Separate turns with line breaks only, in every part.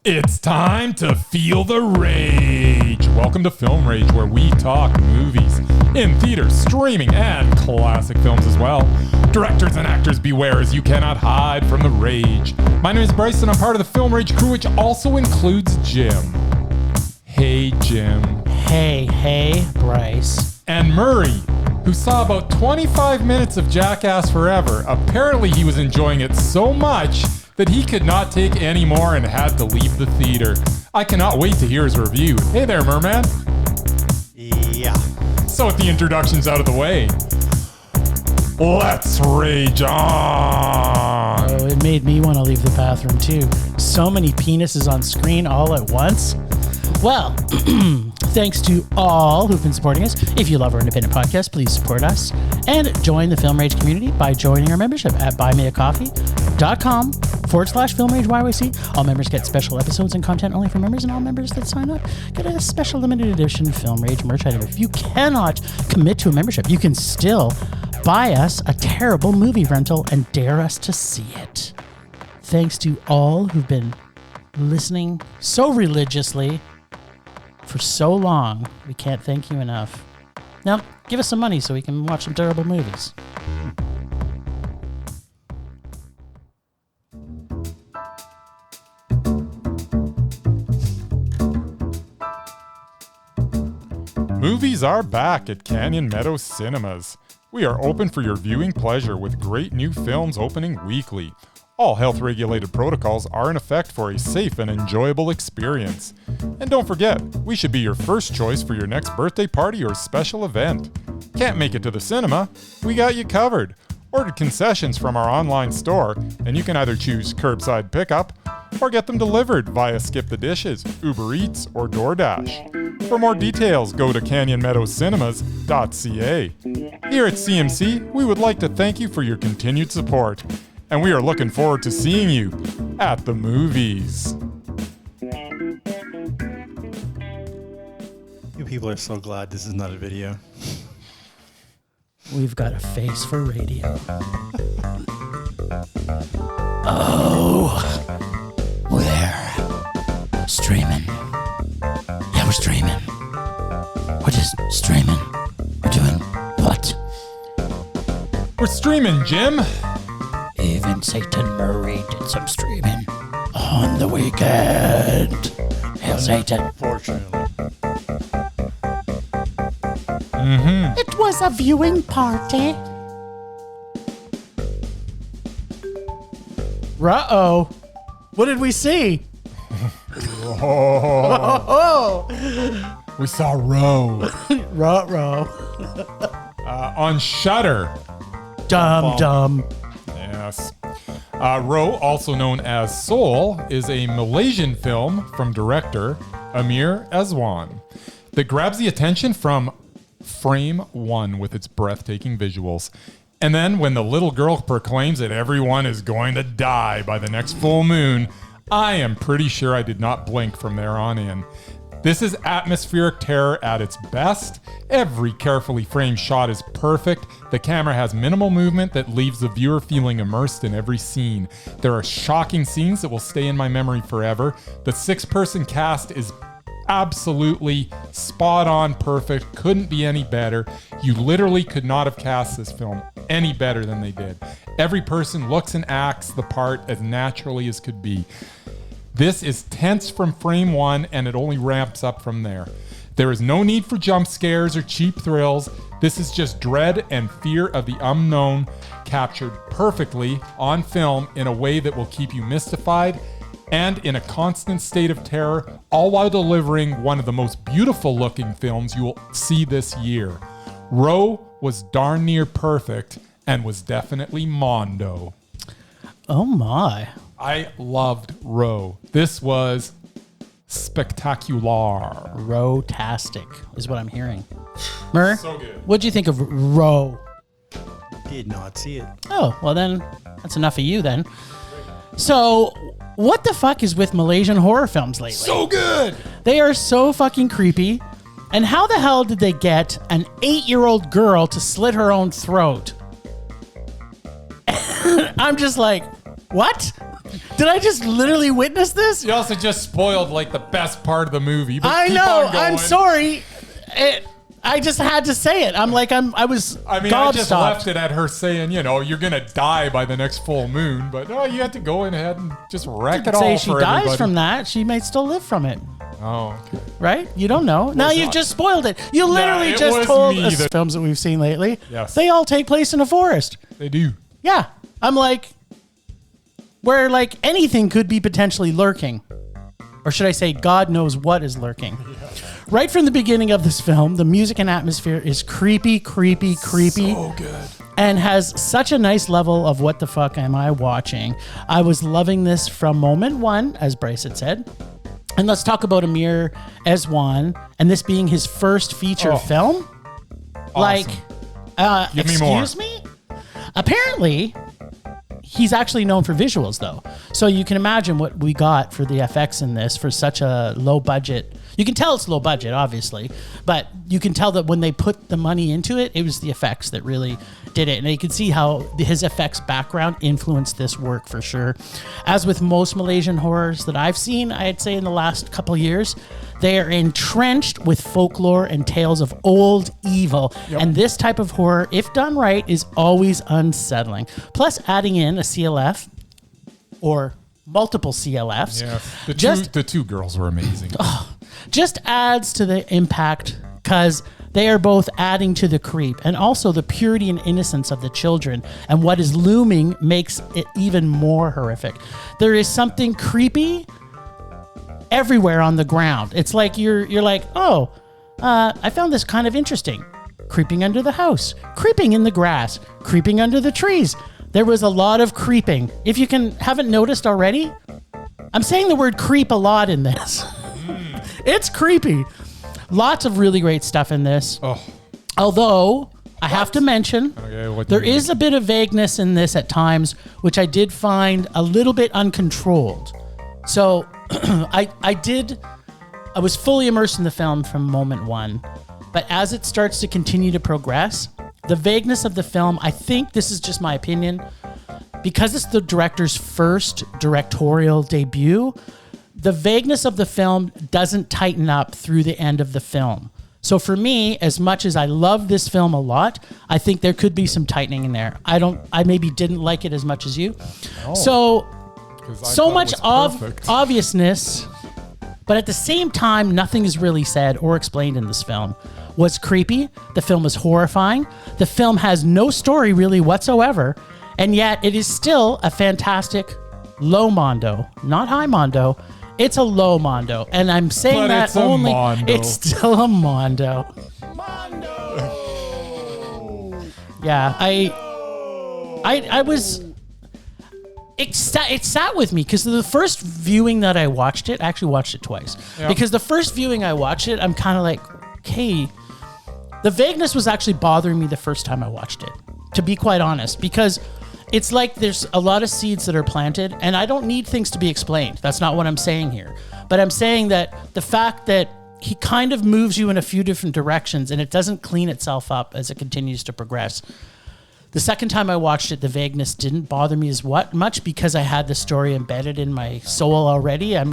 It's time to feel the rage. Welcome to Film Rage, where we talk movies in theaters, streaming, and classic films as well. Directors and actors beware, as you cannot hide from the rage. My name is Bryce, and I'm part of the Film Rage crew, which also includes Jim. Hey, Jim.
Hey, Bryce.
And Murray, who saw about 25 minutes of Jackass Forever. Apparently, he was enjoying it so much that he could not take any more and had to leave the theater. I cannot wait to hear his review. Hey there, Merman.
Yeah.
So with the introductions out of the way, let's rage on.
Oh, it made me want to leave the bathroom too. So many penises on screen all at once. Well, thanks to all who've been supporting us. If you love our independent podcast, please support us and join the Film Rage community by joining our membership at buymeacoffee.com/FilmRageYYC. All members get special episodes and content only for members, and all members that sign up get a special limited edition Film Rage merch item. If you cannot commit to a membership, you can still buy us a terrible movie rental and dare us to see it. Thanks to all who've been listening so religiously for so long. We can't thank you enough. Now, give us some money so we can watch some terrible movies.
Movies are back at Canyon Meadows Cinemas. We are open for your viewing pleasure with great new films opening weekly. All health-regulated protocols are in effect for a safe and enjoyable experience. And don't forget, we should be your first choice for your next birthday party or special event. Can't make it to the cinema? We got you covered. Order concessions from our online store, and you can either choose curbside pickup or get them delivered via Skip the Dishes, Uber Eats, or DoorDash. For more details, go to canyonmeadowscinema.ca. Here at CMC, we would like to thank you for your continued support, and we are looking forward to seeing you at the movies.
You people are so glad this is not a video.
We've got a face for radio. Oh, we're streaming. Yeah, we're streaming. We're just streaming. We're doing what?
We're streaming, Jim.
Even Satan Murray did some streaming on the weekend. Hail Satan.
Fortunately.
It was a viewing party. Ruh-oh. What did we see?
Oh. We saw Row.
Ruh-roh.
On Shudder.
Dumb.
Yes. Row, also known as Soul, is a Malaysian film from director Amir Azwan that grabs the attention from frame one with its breathtaking visuals. And then when the little girl proclaims that everyone is going to die by the next full moon, I am pretty sure I did not blink from there on in. This is atmospheric terror at its best. Every carefully framed shot is perfect. The camera has minimal movement that leaves the viewer feeling immersed in every scene. There are shocking scenes that will stay in my memory forever. The 6-person cast is absolutely spot on perfect. Couldn't be any better. You literally could not have cast this film any better than they did. Every person looks and acts the part as naturally as could be. This is tense from frame one, and it only ramps up from there. There is no need for jump scares or cheap thrills. This is just dread and fear of the unknown captured perfectly on film in a way that will keep you mystified and in a constant state of terror, all while delivering one of the most beautiful looking films you will see this year. Row was darn near perfect and was definitely Mondo.
Oh my.
I loved Row. This was spectacular.
Row-tastic is what I'm hearing. Mur,
So good.
what'd you think of Row?
Did not see it.
Oh, well then, that's enough of you then. So, what the fuck is with Malaysian horror films lately?
So good.
They are so fucking creepy. And how the hell did they get an 8-year-old girl to slit her own throat? I'm just like, what? Did I just literally witness this?
You also just spoiled like the best part of the movie. But
I
keep
know.
on going.
I'm sorry. I just had to say it. I was
I mean, I just
gobstopped.
left it at her saying, you know, you're gonna die by the next full moon. But no, you had to go ahead and just wreck it all
Say
for
she
everybody.
dies from that, she may still live from it.
Oh, okay.
Right? You don't know. Now you've just spoiled it. You literally
it
just
was
told
me
us
that-
films that we've seen lately.
Yes.
They all take place in a forest.
They do.
Yeah. I'm like, where like anything could be potentially lurking. Or should I say, God knows what is lurking. Yeah. Right from the beginning of this film, the music and atmosphere is creepy.
So good.
And has such a nice level of what the fuck am I watching. I was loving this from moment one, as Bryce had said. And let's talk about Amir Eswan and this being his first feature film.
Awesome.
Like,
Give me more.
excuse me? Apparently, he's actually known for visuals, though. So you can imagine what we got for the FX in this for such a low budget. You can tell it's low budget, obviously, but you can tell that when they put the money into it, it was the effects that really did it. And you can see how his effects background influenced this work for sure. As with most Malaysian horrors that I've seen, I'd say in the last couple years, they are entrenched with folklore and tales of old evil. Yep. And this type of horror, if done right, is always unsettling. Plus adding in a CLF or multiple CLFs.
Yeah. The two girls were amazing.
Just adds to the impact because they are both adding to the creep and also the purity and innocence of the children, and what is looming makes it even more horrific. There is something creepy everywhere on the ground. It's like you're like, oh, I found this kind of interesting. Creeping under the house, creeping in the grass, creeping under the trees. There was a lot of creeping. If you haven't noticed already, I'm saying the word creep a lot in this. It's creepy. Lots of really great stuff in this.
Oh.
Although, I have to mention, there is a bit of vagueness in this at times, which I did find a little bit uncontrolled. So, I was fully immersed in the film from moment one. But as it starts to continue to progress, the vagueness of the film, I think this is just my opinion, because it's the director's first directorial debut, the vagueness of the film doesn't tighten up through the end of the film. So for me, as much as I love this film a lot, I think there could be some tightening in there. I maybe didn't like it as much as you. So much obviousness, but at the same time, nothing is really said or explained in this film. What's creepy? The film is horrifying. The film has no story really whatsoever, and yet it is still a fantastic low Mondo, not high Mondo. It's a low Mondo, and I'm saying
but
that only it's still a Mondo. Yeah, I was. It sat with me because the first viewing that I watched it, I actually watched it twice. Yep. Because the first viewing I watched it, I'm kind of like, okay, the vagueness was actually bothering me the first time I watched it, to be quite honest, because it's like there's a lot of seeds that are planted, and I don't need things to be explained. That's not what I'm saying here. But I'm saying that the fact that he kind of moves you in a few different directions, and it doesn't clean itself up as it continues to progress. The second time I watched it, the vagueness didn't bother me as much because I had the story embedded in my soul already. I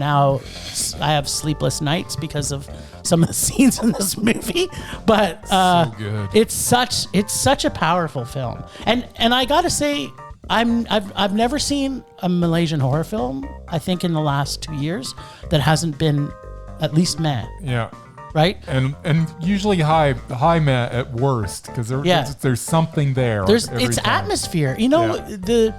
have sleepless nights because of some of the scenes in this movie. But
so good.
It's such a powerful film. And I gotta say, I've never seen a Malaysian horror film, I think in the last 2 years, that hasn't been at least meh.
Yeah.
Right?
And usually high meh at worst, because there's something there.
It's atmosphere. You know, the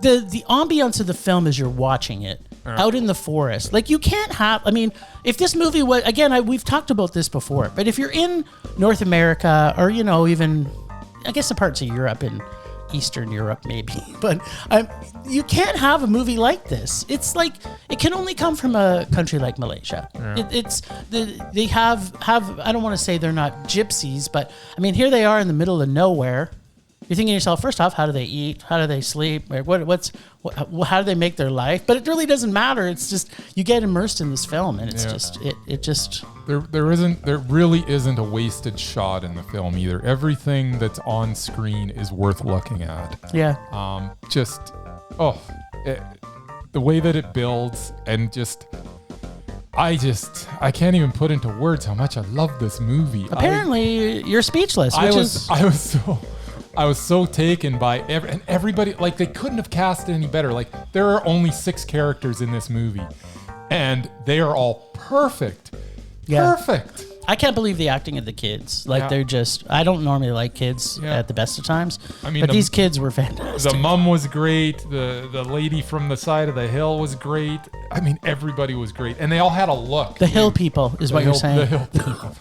ambiance of the film as you're watching it out in the forest. Like you can't have, I mean, if this movie was, again, we've talked about this before, but if you're in North America or, you know, even, I guess the parts of Europe and Eastern Europe maybe, but you can't have a movie like this. It's like it can only come from a country like Malaysia. Yeah. They have I don't want to say they're not gypsies, but I mean here they are in the middle of nowhere. You're thinking to yourself, first off, how do they eat? How do they sleep? How do they make their life? But it really doesn't matter. It's just you get immersed in this film, and it's just
there really isn't a wasted shot in the film either. Everything that's on screen is worth looking at.
Yeah.
the way that it builds and I can't even put into words how much I love this movie.
Apparently, you're speechless.
I was so taken by everybody. Like, they couldn't have cast it any better. Like, there are only 6 characters in this movie, and they are all perfect.
Yeah.
Perfect.
I can't believe the acting of the kids. Like, they're just... I don't normally like kids at the best of times. I mean, but these kids were fantastic.
The mom was great. The lady from the side of the hill was great. I mean, everybody was great. And they all had a look.
The hill people is what you're saying.
The hill people.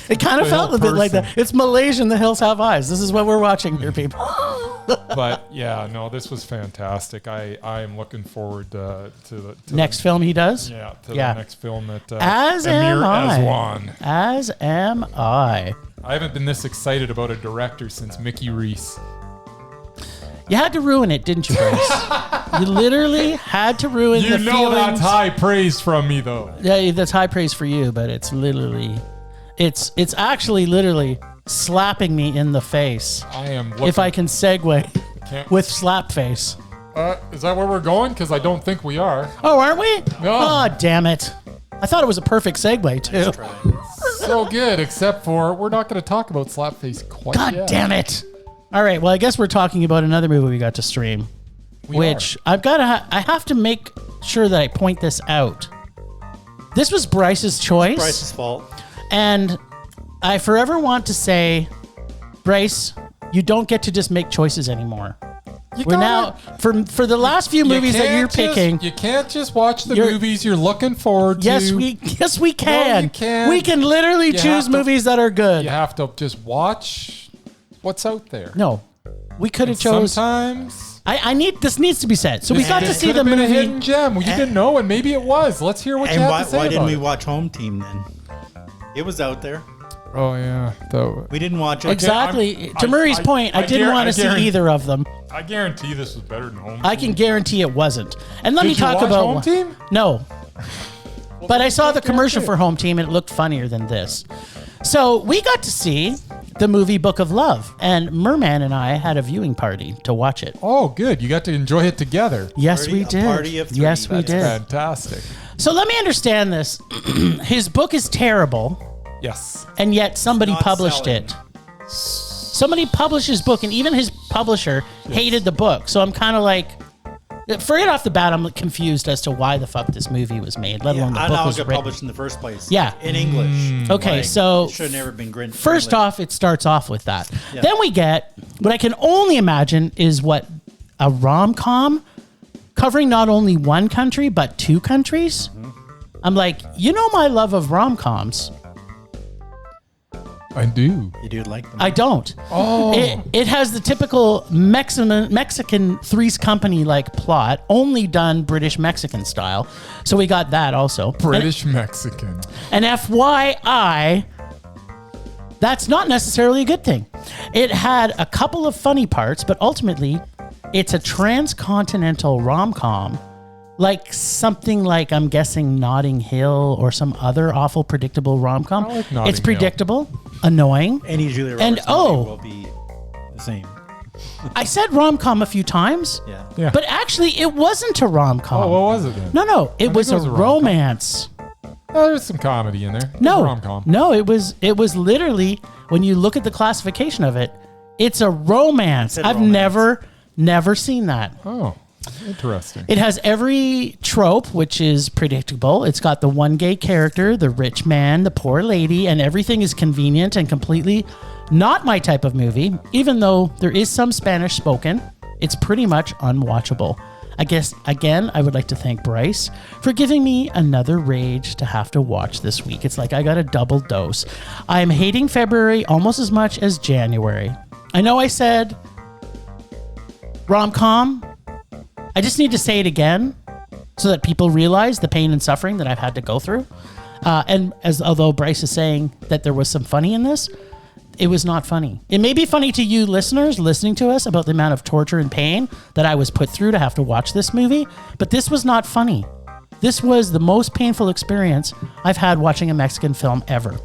It kind of felt a bit like that. It's Malaysian, the hills have eyes. This is what we're watching here, people.
But yeah, no, this was fantastic. I am looking forward to the
next film he does.
Yeah, the next film that
As
Amir
am I.
Aswan.
As am I.
I haven't been this excited about a director since Mickey Reese.
You had to ruin it, didn't you, Bryce? You literally had to ruin the feelings.
You know that's high praise from me, though.
Yeah, that's high praise for you, but it's literally, it's actually literally slapping me in the face.
I am.
If I can segue with Slapface.
Is that where we're going? Because I don't think we are.
Oh, aren't we?
No.
Oh, damn it. I thought it was a perfect segue, too.
So good, except for we're not going to talk about Slapface quite yet.
God damn it. All right, well, I guess we're talking about another movie we got to stream, I have to make sure that I point this out. This was Bryce's choice.
It's Bryce's fault.
And I forever want to say, Bryce, you don't get to just make choices anymore. We're now, for the last few movies that you're picking.
You can't just watch the movies you're looking forward to.
Yes, we can.
No, you can.
We can literally choose movies that are good.
You have to just watch what's out there.
No, we could have chose.
Sometimes
this needs to be said. So we got to see the movie.
A hidden gem. You didn't know, and maybe it was. Let's hear what you have to say.
Why didn't we
about
watch Home Team then? It was out there.
Oh yeah,
we didn't watch it.
Exactly. To Murray's point, I didn't want to see either of them.
I guarantee this was better than Home Team.
I can guarantee it wasn't. And let me talk about
Home Team.
No, but I saw the commercial for Home Team and it looked funnier than this. So we got to see the movie Book of Love, and Murman and I had a viewing party to watch it.
Oh, good! You got to enjoy it together.
Yes, we did.
Party of 3.
Yes, we did.
Fantastic.
So let me understand this. His book is terrible.
Yes.
And yet somebody published
selling.
it. Somebody published his book, and even his publisher hated the book. So I'm kind of like, right off the bat, I'm confused as to why the fuck this movie was made, let alone the book was written.
Published in the first place.
Yeah.
In English.
Okay, so
it should have never been grin.
First off, it starts off with that.
Yeah.
Then we get what I can only imagine is a rom-com covering not only one country but 2 countries. I'm like, you know my love of rom-coms.
I do.
You do like them.
I don't.
Oh.
It has the typical Mexican Three's Company like plot, only done British Mexican style. So we got that also.
British Mexican.
And FYI, that's not necessarily a good thing. It had a couple of funny parts, but ultimately, it's a transcontinental rom-com. Like something like, I'm guessing, Notting Hill or some other awful predictable rom-com.
I like Notting
It's predictable, annoying.
Any Julia Roberts movie will be the same.
I said rom-com a few times.
Yeah.
But actually, it wasn't a rom-com.
Oh, what was it then?
No. It was a romance.
Oh, there's some comedy in there.
No.
Rom-com.
No, it was literally, when you look at the classification of it, it's a romance. I've never seen that.
Oh. Interesting.
It has every trope, which is predictable. It's got the one gay character, the rich man, the poor lady, and everything is convenient and completely not my type of movie. Even though there is some Spanish spoken, it's pretty much unwatchable. I guess, again, I would like to thank Bryce for giving me another rage to have to watch this week. It's like I got a double dose. I am hating February almost as much as January. I know I said rom-com. I just need to say it again so that people realize the pain and suffering that I've had to go through. And although Bryce is saying that there was some funny in this, it was not funny. It may be funny to you listeners listening to us about the amount of torture and pain that I was put through to have to watch this movie, but this was not funny. This was the most painful experience I've had watching a Mexican film ever.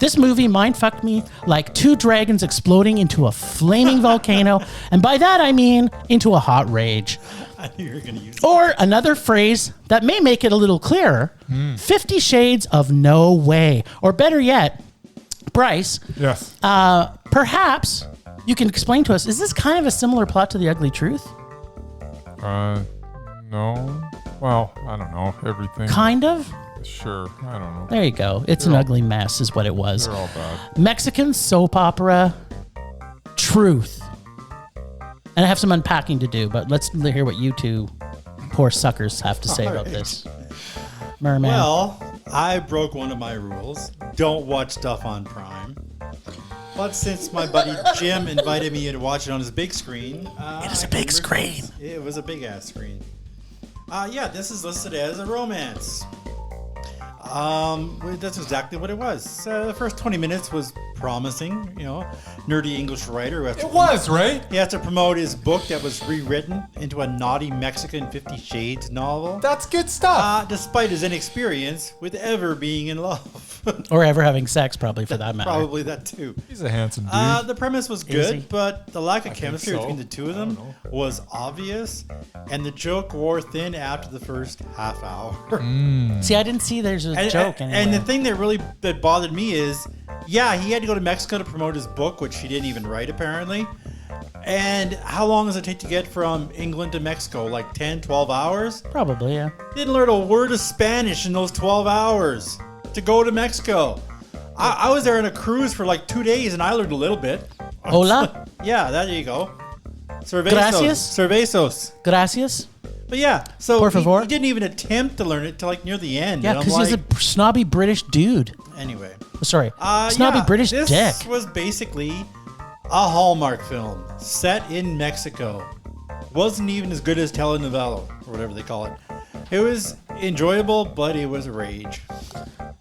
This movie mind-fucked me like 2 dragons exploding into a flaming volcano, and by that I mean into a hot rage.
I knew you were going to use it.
Or another phrase that may make it a little clearer, 50 Shades of No Way. Or better yet, Bryce,
Yes.
perhaps you can explain to us, is this kind of a similar plot to The Ugly Truth?
No. Well, I don't know. Everything.
Kind of?
Sure. I don't know.
There you go. It's an ugly mess is what it was.
They're all bad.
Mexican soap opera, Truth. And I have some unpacking to do, but let's hear what you two poor suckers have to say about this. Merman.
Well, I broke one of my rules. Don't watch stuff on Prime. But since my buddy Jim invited me to watch it on his big screen.
It is a big screen.
It was a big ass screen. Yeah, this is listed as a romance. That's exactly what it was. The first 20 minutes was promising, nerdy English writer.
It was, right?
He has to promote his book that was rewritten into a naughty Mexican 50 Shades novel.
That's good stuff.
Despite his inexperience with ever being in love.
Or ever having sex, probably, for that matter.
Probably that too.
He's a handsome dude.
The premise was
Is he?
good, but the lack of chemistry
so.
between the two of
I don't
them was obvious, and the joke wore thin after the first half hour.
See, I didn't see there's a joke anywhere.
And the thing that bothered me is, yeah, he had to go to Mexico to promote his book, which he didn't even write apparently. And how long does it take to get from England to Mexico? Like 10, 12 hours?
Probably, yeah.
Didn't learn a word of Spanish in those 12 hours to go to Mexico. I was there on a cruise for like 2 days and I learned a little bit.
Hola.
Yeah, there you go. Cervezos.
Gracias.
Cervezos.
Gracias.
But yeah, so
Por favor.
he didn't even attempt to learn it till like near the end.
Yeah,
and I'm
because he's
like,
a snobby British dude.
Anyway.
Sorry. Snobby British
this
dick.
was basically a Hallmark film set in Mexico. Wasn't even as good as telenovela or whatever they call it. It was enjoyable, but it was a rage.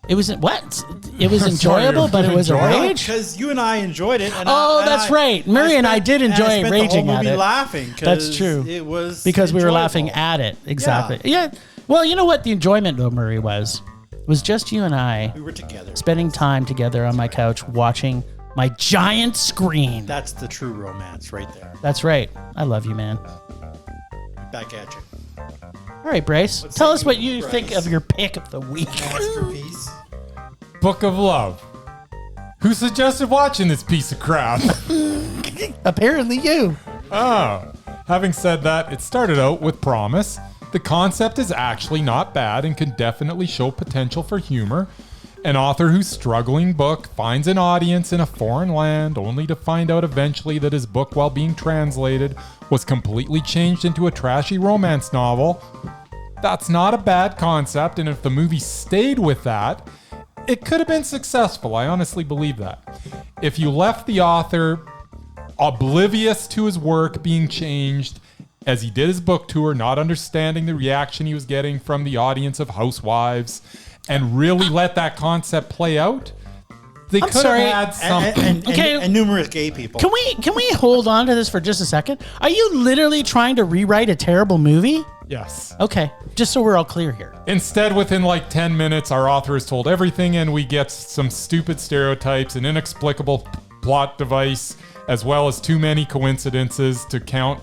It was what? It was enjoyable, but it was a rage.
Because you and I enjoyed it. And
That's right. Murray and I did enjoy raging
the whole
at
movie
it.
laughing.
That's true.
It was
because we were
enjoyable.
laughing at it. Exactly. Yeah. Well, you know what the enjoyment though, Murray, was just you and I
We were together.
spending time together on my couch watching my giant screen.
That's the true romance right there.
That's right. I love you, man.
Back at you.
All right, Bryce.
Let's
Tell
say
us what
you,
you
Bryce.
think of your pick of the week.
Masterpiece.
Book of Love. Who suggested watching this piece of crap?
Apparently you.
Oh. Having said that, it started out with promise. The concept is actually not bad and can definitely show potential for humor. An author whose struggling book finds an audience in a foreign land only to find out eventually that his book, while being translated, was completely changed into a trashy romance novel. That's not a bad concept, and if the movie stayed with that, it could have been successful. I honestly believe that. If you left the author oblivious to his work being changed as he did his book tour, not understanding the reaction he was getting from the audience of housewives, and really let that concept play out, they could
sorry.
have had something.
And numerous gay people.
Can we hold on to this for just a second? Are you literally trying to rewrite a terrible movie?
Yes.
Okay, just so we're all clear here.
Instead, within like 10 minutes, our author has told everything and we get some stupid stereotypes, an inexplicable plot device, as well as too many coincidences to count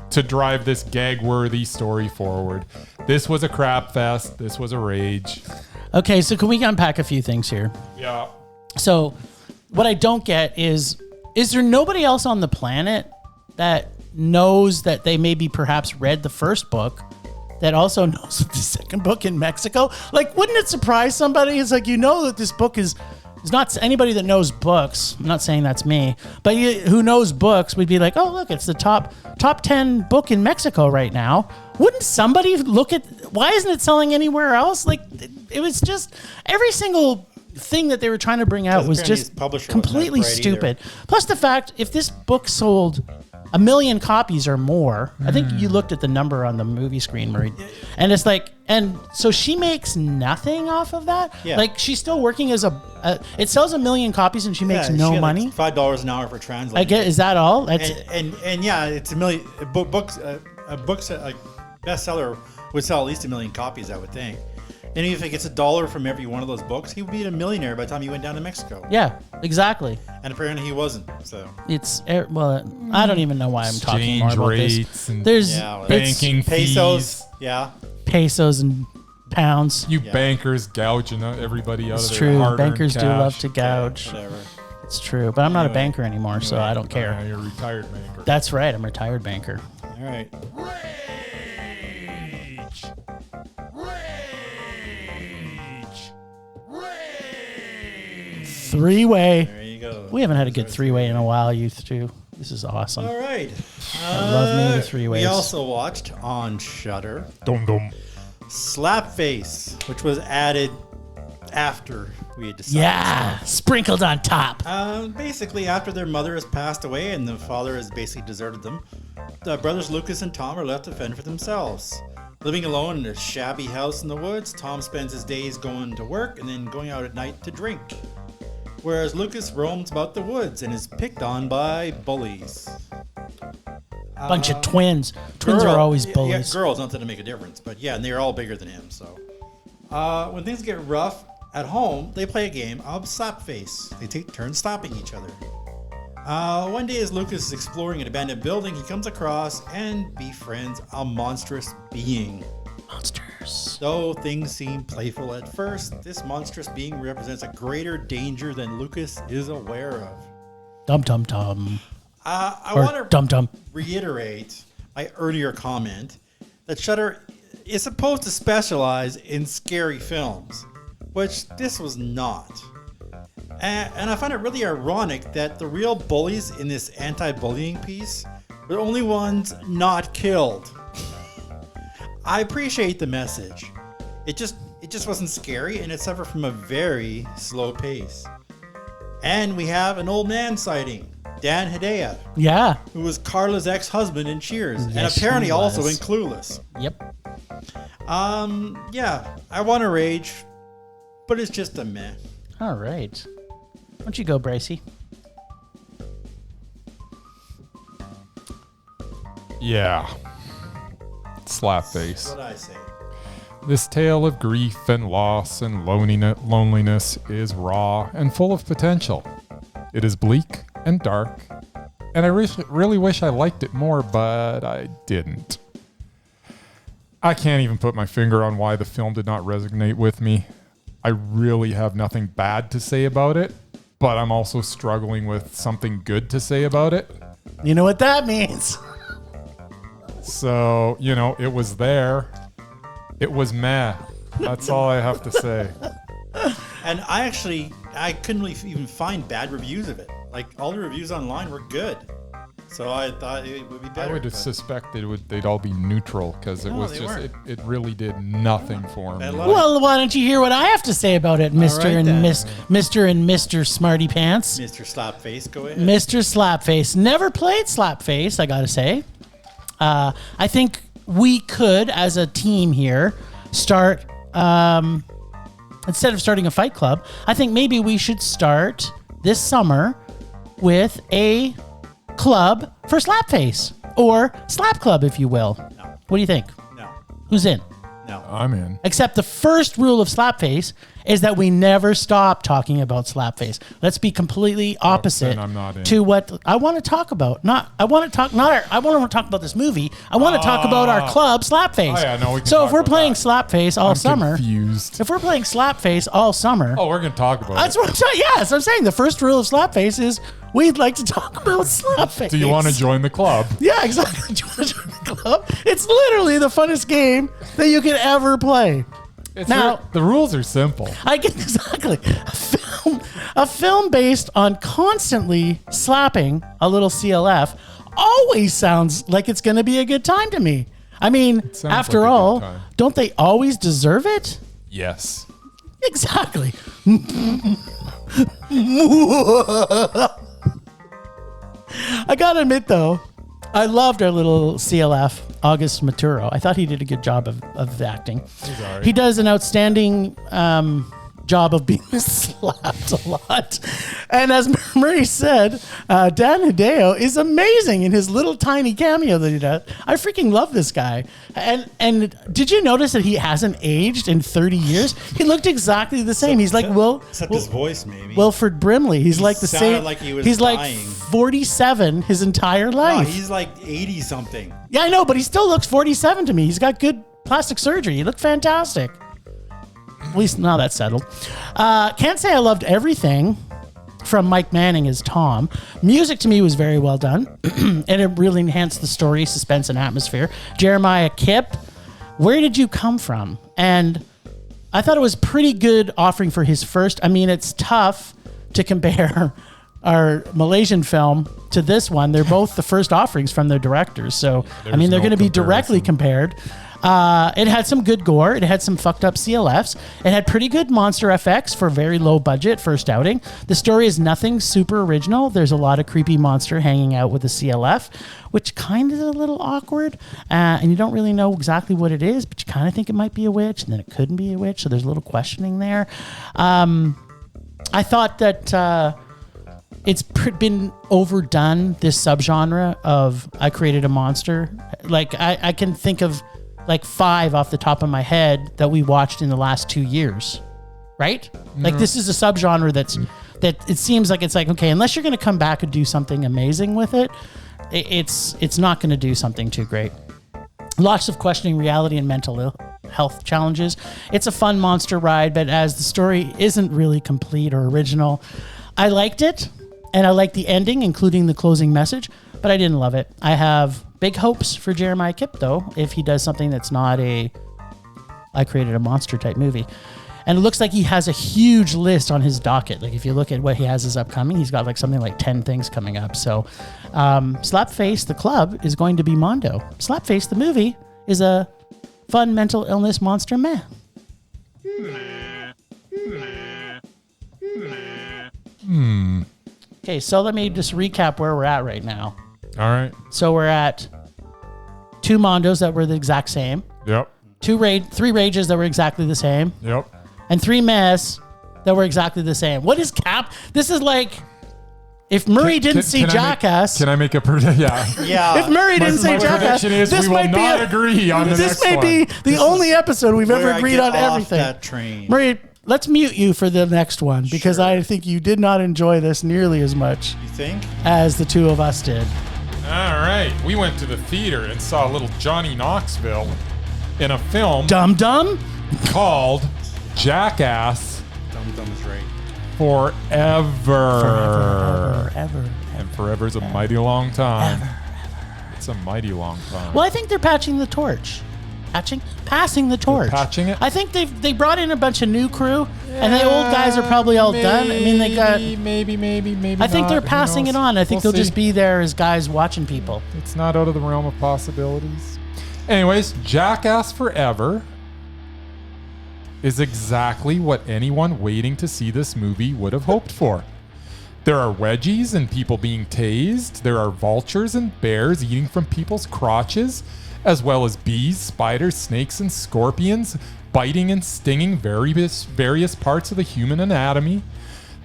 to drive this gag-worthy story forward. This was a crap fest. This was a rage.
Okay, so can we unpack a few things here?
Yeah.
So, what I don't get is there nobody else on the planet that knows that they maybe perhaps read the first book that also knows the second book in Mexico? Like, wouldn't it surprise somebody? It's like, that this book is not anybody that knows books. I'm not saying that's me, but who knows books would be like, oh, look, it's the top 10 book in Mexico right now. Wouldn't somebody look at, why isn't it selling anywhere else? Like, it was just every single thing that they were trying to bring out was
apparently
just
his publisher
completely
wasn't that bright
stupid. Plus the fact, if this book sold 1 million copies or more, I think you looked at the number on the movie screen, Marie, and it's like, and so she makes nothing off of that.
Yeah.
Like, she's still working as it sells 1 million copies and she makes no
she had
money.
Like $5 an hour for translating.
I get, is that all? That's
and yeah, it's 1 million books. A bestseller would sell at least 1 million copies, I would think. And if he gets $1 from every one of those books, he would be a millionaire by the time he went down to Mexico.
Yeah, exactly.
And apparently he wasn't. So
It's well, I don't even know why I'm talking more
Exchange
about
rates
this.
and
There's
banking
pesos.
fees.
Yeah.
pesos and pounds.
You bankers gouging everybody out
It's
of their
true.
hard-earned
Bankers do
cash.
love to gouge.
Whatever.
It's true, but I'm not a banker anymore, so I don't care.
You're a retired banker.
That's right. I'm a retired banker.
All right.
Rage! Rage! Rage!
Three-way.
There you go.
We haven't had a good three-way in a while, you two. This is awesome.
All right.
I love me the three ways.
We also watched on Shudder
Dum dum.
Slapface, which was added after we had decided.
Yeah, sprinkled on top.
Basically, after their mother has passed away and the father has basically deserted them, the brothers Lucas and Tom are left to fend for themselves. Living alone in a shabby house in the woods, Tom spends his days going to work and then going out at night to drink. Whereas Lucas roams about the woods and is picked on by bullies.
Bunch of twins. Twins are always bullies.
Yeah, girls, not that it make a difference, but yeah, and they're all bigger than him. So when things get rough at home, they play a game of Slapface. They take turns slapping each other. One day, as Lucas is exploring an abandoned building, he comes across and befriends a monstrous being.
Monsters.
Though things seem playful at first, this monstrous being represents a greater danger than Lucas is aware of.
Dum dum dum.
I
Or
want to
dum dum.
reiterate my earlier comment that Shudder is supposed to specialize in scary films, which this was not. And I find it really ironic that the real bullies in this anti-bullying piece were the only ones not killed. I appreciate the message. It just wasn't scary, and it suffered from a very slow pace. And we have an old man sighting, Dan Hedaya,
Yeah.
who was Carla's ex-husband in Cheers, and
Yes,
apparently
he
also in
was.
Clueless.
Yep.
Yeah, I want to rage, but it's just a meh.
All right. Why don't you go, Brycey?
Yeah. Slapface.
What I say.
This tale of grief and loss and loneliness is raw and full of potential. It is bleak and dark, and I really wish I liked it more, but I didn't. I can't even put my finger on why the film did not resonate with me. I really have nothing bad to say about it, but I'm also struggling with something good to say about it.
You know what that means.
So, it was there. It was meh. That's all I have to say.
And I couldn't really even find bad reviews of it. Like, all the reviews online were good. So I thought it would be better.
I would
but-
suspect they'd all be neutral because it
No,
was
they
just
weren't.
it really did nothing for me.
Bad luck.
Well, why don't you hear what I have to say about it, Mr.
right,
and
then.
Mr. and Mr. Smarty Pants?
Mr. Slapface, go ahead.
Mr. Slapface. Never played Slapface, I gotta say. I think we could, as a team here, start, instead of starting a fight club, I think maybe we should start this summer with a club for Slapface, or Slap Club, if you will.
No.
What do you think?
No.
Who's in?
No.
I'm in.
Except the first rule of Slapface is that we never stop talking about Slapface. Let's be completely opposite
then I'm not in.
to what I want to talk about. I want to talk about this movie. I want to talk about our club, Slapface.
Oh, yeah, no, we can
so
talk
if we're
about
playing
that.
Slapface all
I'm
summer,
confused.
if we're playing Slapface all summer,
Oh, we're gonna talk about
that's
it.
what I'm saying. Yes, I'm saying the first rule of Slapface is we'd like to talk about Slapface.
Do you want to join the club?
Yeah, exactly. Do you want to join the club? It's literally the funnest game that you could ever play. Now-
The rules are simple.
I get exactly a film based on constantly slapping a little CLF always sounds like it's going to be a good time to me. I mean,
sounds
after
like a good
all,
time.
don't they always deserve it?
Yes.
Exactly. I gotta admit though, I loved our little CLF, August Maturo. I thought he did a good job of acting.
He's all right.
He does an outstanding job of being slapped a lot. And as Murray said, Dan Hideo is amazing in his little tiny cameo that he does. I freaking love this guy. And did you notice that he hasn't aged in 30 years? He looked exactly the same. He's like
except his voice, maybe.
Wilford Brimley. He's like the same.
Like he was
he's
dying.
like 47 his entire life.
No, he's like 80 something.
Yeah, I know, but he still looks 47 to me. He's got good plastic surgery. He looked fantastic. At least now that's settled. Can't say I loved everything from Mike Manning as Tom. Music to me was very well done, and it really enhanced the story, suspense, and atmosphere. Jeremiah Kipp, where did you come from? And I thought it was pretty good offering for his first. I mean, it's tough to compare our Malaysian film to this one. They're both the first offerings from their directors. So, I mean, they're going to be directly compared. It had some good gore. It had some fucked up CLFs. It had pretty good monster FX for very low budget first outing. The story is nothing super original. There's a lot of creepy monster hanging out with a CLF, which kind of is a little awkward. And you don't really know exactly what it is, but you kind of think it might be a witch, and then it couldn't be a witch. So there's a little questioning there. I thought that it's been overdone, this subgenre of I created a monster. Like I can think of like 5 off the top of my head that we watched in the last 2 years, right? Like this is a subgenre that it seems like it's like, okay, unless you're going to come back and do something amazing with it, it's not going to do something too great. Lots of questioning reality and mental health challenges. It's a fun monster ride, but as the story isn't really complete or original, I liked it, and I liked the ending, including the closing message, but I didn't love it. I have big hopes for Jeremiah Kipp, though, if he does something that's not a I created a monster type movie. And it looks like he has a huge list on his docket. Like if you look at what he has as upcoming, he's got like something like 10 things coming up. So Slapface, the club, is going to be Mondo. Slapface, the movie, is a fun mental illness monster meh. Okay, so let me just recap where we're at right now.
All right.
So we're at 2 Mondos that were the exact same.
Yep.
3 Rages that were exactly the same.
Yep.
And 3 Mess that were exactly the same. What is cap? This is like if Murray didn't see Jackass.
Can I make a prediction?
Yeah.
If Murray didn't see Jackass,
this might not agree on the next one.
This may be the only episode we've ever agreed on everything.
That train.
Murray, let's mute you for the next one because I think you did not enjoy this nearly as much.
You think?
As the 2 of us did.
All right. We went to the theater and saw little Johnny Knoxville in a film
Dum Dum
called Jackass
Dum Dum is right.
Forever.
And forever is a mighty long time. It's a mighty long time.
Well, I think they're patching the torch. Passing the torch.
They're patching it?
I think they brought in a bunch of new crew, and the old guys are probably all done. I mean, they got
maybe.
I think they're passing it on. I think they'll just be there as guys watching people.
It's not out of the realm of possibilities. Anyways, Jackass Forever is exactly what anyone waiting to see this movie would have hoped for. There are wedgies and people being tased. There are vultures and bears eating from people's crotches, as well as bees, spiders, snakes, and scorpions biting and stinging various parts of the human anatomy.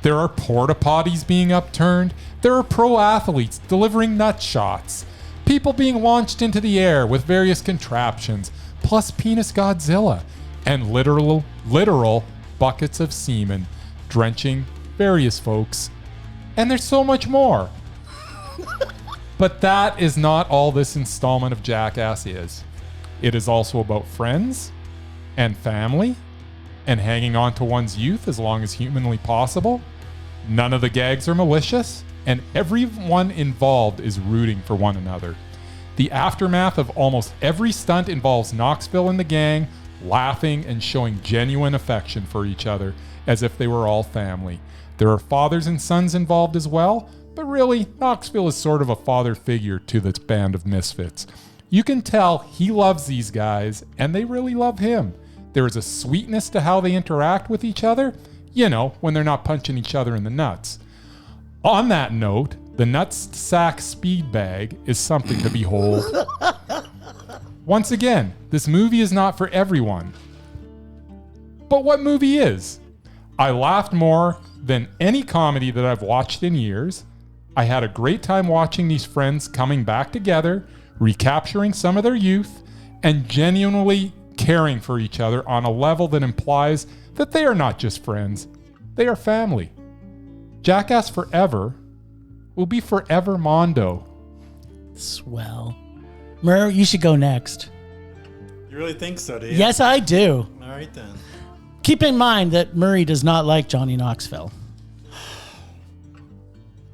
There are porta potties being upturned. There are pro athletes delivering nut shots. People being launched into the air with various contraptions, plus penis Godzilla, and literal buckets of semen drenching various folks. And there's so much more. But that is not all this installment of Jackass is. It is also about friends and family and hanging on to one's youth as long as humanly possible. None of the gags are malicious, and everyone involved is rooting for one another. The aftermath of almost every stunt involves Knoxville and the gang laughing and showing genuine affection for each other as if they were all family. There are fathers and sons involved as well, but really, Knoxville is sort of a father figure to this band of misfits. You can tell he loves these guys, and they really love him. There is a sweetness to how they interact with each other, you know, when they're not punching each other in the nuts. On that note, the nutsack speed bag is something to behold. Once again, this movie is not for everyone. But what movie is? I laughed more than any comedy that I've watched in years. I had a great time watching these friends coming back together, recapturing some of their youth, and genuinely caring for each other on a level that implies that they are not just friends, they are family. Jackass Forever will be forever Mondo.
Swell. Mur, you should go next.
You really think so, do you?
Yes, I do.
All right, then.
Keep in mind that Murray does not like Johnny Knoxville.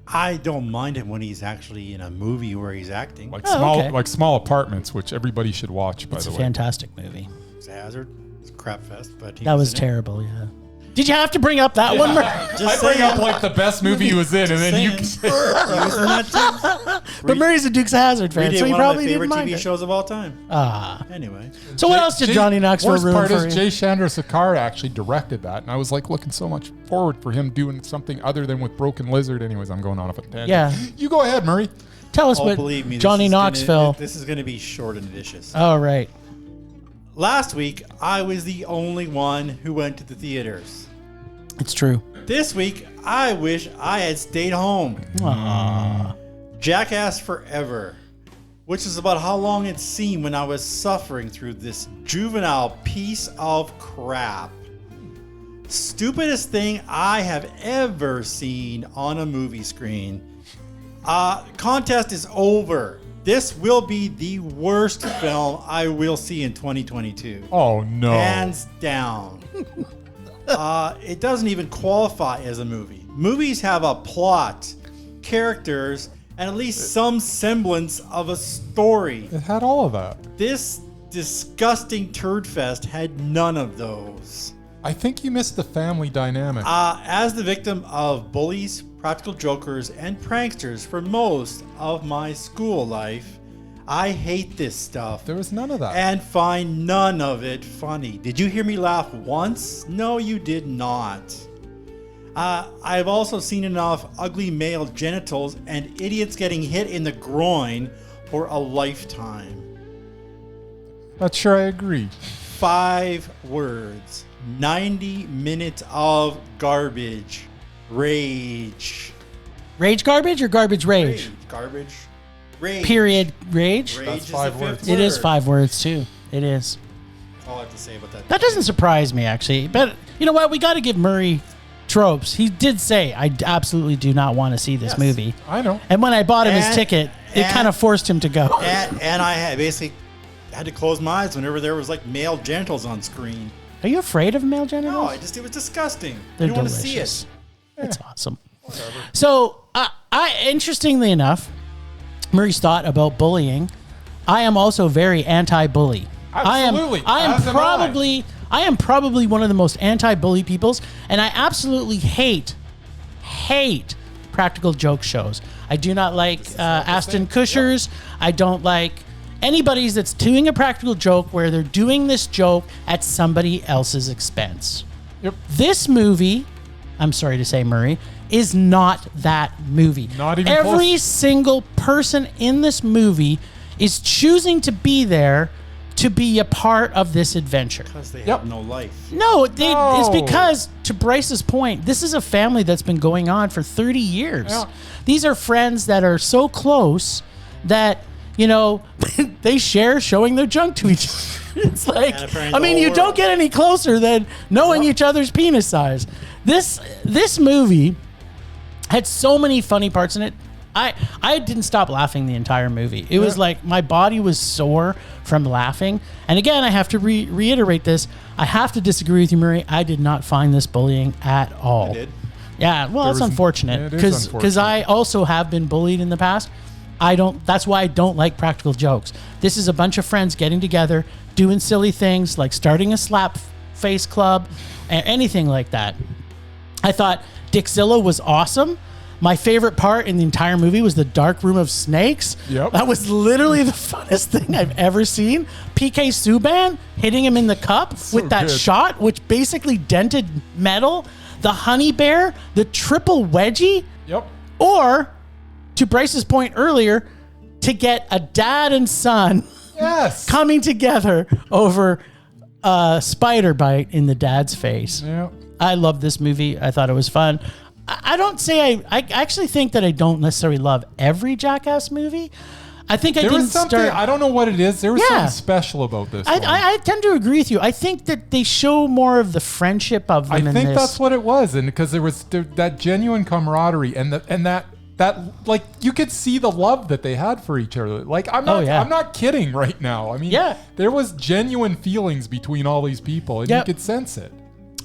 I don't mind him when he's actually in a movie where he's acting.
Like
okay.
like Small Apartments, which everybody should watch, by
It's
the
a
way.
fantastic movie.
It's a hazard. It's a crap fest, but
That was
in it.
terrible, yeah. Did you have to bring up that one, Murray?
Just
I bring
saying.
up like the best movie he was in, and then you can say,
But Murray's a Dukes of Hazzard fan,
Redid
so he
one of my
probably
favorite
didn't mind
TV
it.
shows of all time. Anyway.
So what else did Johnny Knoxville
worst
ruin
part
for
is
you?
Jay Chandrasekhar actually directed that, and I was like looking so much forward for him doing something other than with Broken Lizard. Anyways, I'm going on off a tangent.
Yeah.
You go ahead, Murray.
Tell us
Oh,
what
believe me,
Johnny Knoxville...
This is going to be short and vicious.
Oh, right.
Last week, I was the only one who went to the theaters.
It's true.
This week, I wish I had stayed home.
Aww.
Jackass Forever, which is about how long it seemed when I was suffering through this juvenile piece of crap. Stupidest thing I have ever seen on a movie screen. Contest is over. This will be the worst film I will see in 2022.
Oh no!
Hands down. It doesn't even qualify as a movie. Movies have a plot, characters, and at least some semblance of a story.
It had all of that.
This disgusting turd fest had none of those.
I think you missed the family dynamic.
As the victim of bullies, practical jokers, and pranksters for most of my school life, I hate this stuff.
There was none of that.
And find none of it funny. Did you hear me laugh once? No, you did not. I've also seen enough ugly male genitals and idiots getting hit in the groin for a lifetime.
Not sure I agree.
5 words. 90 minutes of garbage. Rage.
Rage garbage or garbage rage?
Garbage. Rage.
Period. Rage?
Rage
That's
is
5
the fifth
words.
It is
word.
5 words, too. It is.
That's all I have to say about that.
That doesn't surprise me, actually. But you know what? We got to give Murray tropes. He did say, I absolutely do not want to see this
Yes.
movie.
I know.
And when I bought him his
And-
ticket, it
and-
kind of forced him to go.
And I had basically had to close my eyes whenever there was like male genitals on screen.
Are you afraid of male genitals?
No, it was disgusting.
They're
you want to
delicious.
see it.
That's awesome. So, interestingly enough, Murray's thought about bullying. I am also very anti-bully.
Absolutely.
I
As am
I am probably one of the most anti-bully peoples, and I absolutely hate practical joke shows. I do not like Ashton Kutcher's. I don't like anybody that's doing a practical joke where they're doing this joke at somebody else's expense.
Yep.
This movie, I'm sorry to say, Murray, is not that movie.
Not even
Every
close.
single person in this movie is choosing to be there to be a part of this adventure.
Because they
Yep.
have no life.
No, it's
No.
because, to Bryce's point, this is a family that's been going on for 30 years.
Yeah.
These are friends that are so close that, you know, they share showing their junk to each other. It's like,
And apparently
I mean,
the
you
whole
don't
world.
get any closer than knowing each other's penis size. This movie had so many funny parts in it. I didn't stop laughing the entire movie. It was like my body was sore from laughing. And again, I have to reiterate this. I have to disagree with you, Murray. I did not find this bullying at all.
I did.
Yeah, well, that's
was-
unfortunate
it is
because
unfortunate.
I also have been bullied in the past. That's why I don't like practical jokes. This is a bunch of friends getting together, doing silly things like starting a Slapface club, and anything like that. I thought Dixzilla was awesome. My favorite part in the entire movie was the dark room of snakes.
Yep.
That was literally the funnest thing I've ever seen. PK Subban hitting him in the cup with that
good.
shot, which basically dented metal. The honey bear, the triple wedgie.
Yep.
Or, to Bryce's point earlier, to get a dad and son
Yes.
coming together over a spider bite in the dad's face.
Yeah.
I love this movie. I thought it was fun. I don't say I actually think that I don't necessarily love every Jackass movie. I think
there was something, I don't know what it is. There was something special about this one.
I tend to agree with you. I think that they show more of the friendship of them in this.
I think that's what it was. And because there was that genuine camaraderie and that like you could see the love that they had for each other. Like I'm not kidding right now. I mean, there was genuine feelings between all these people and you could sense it.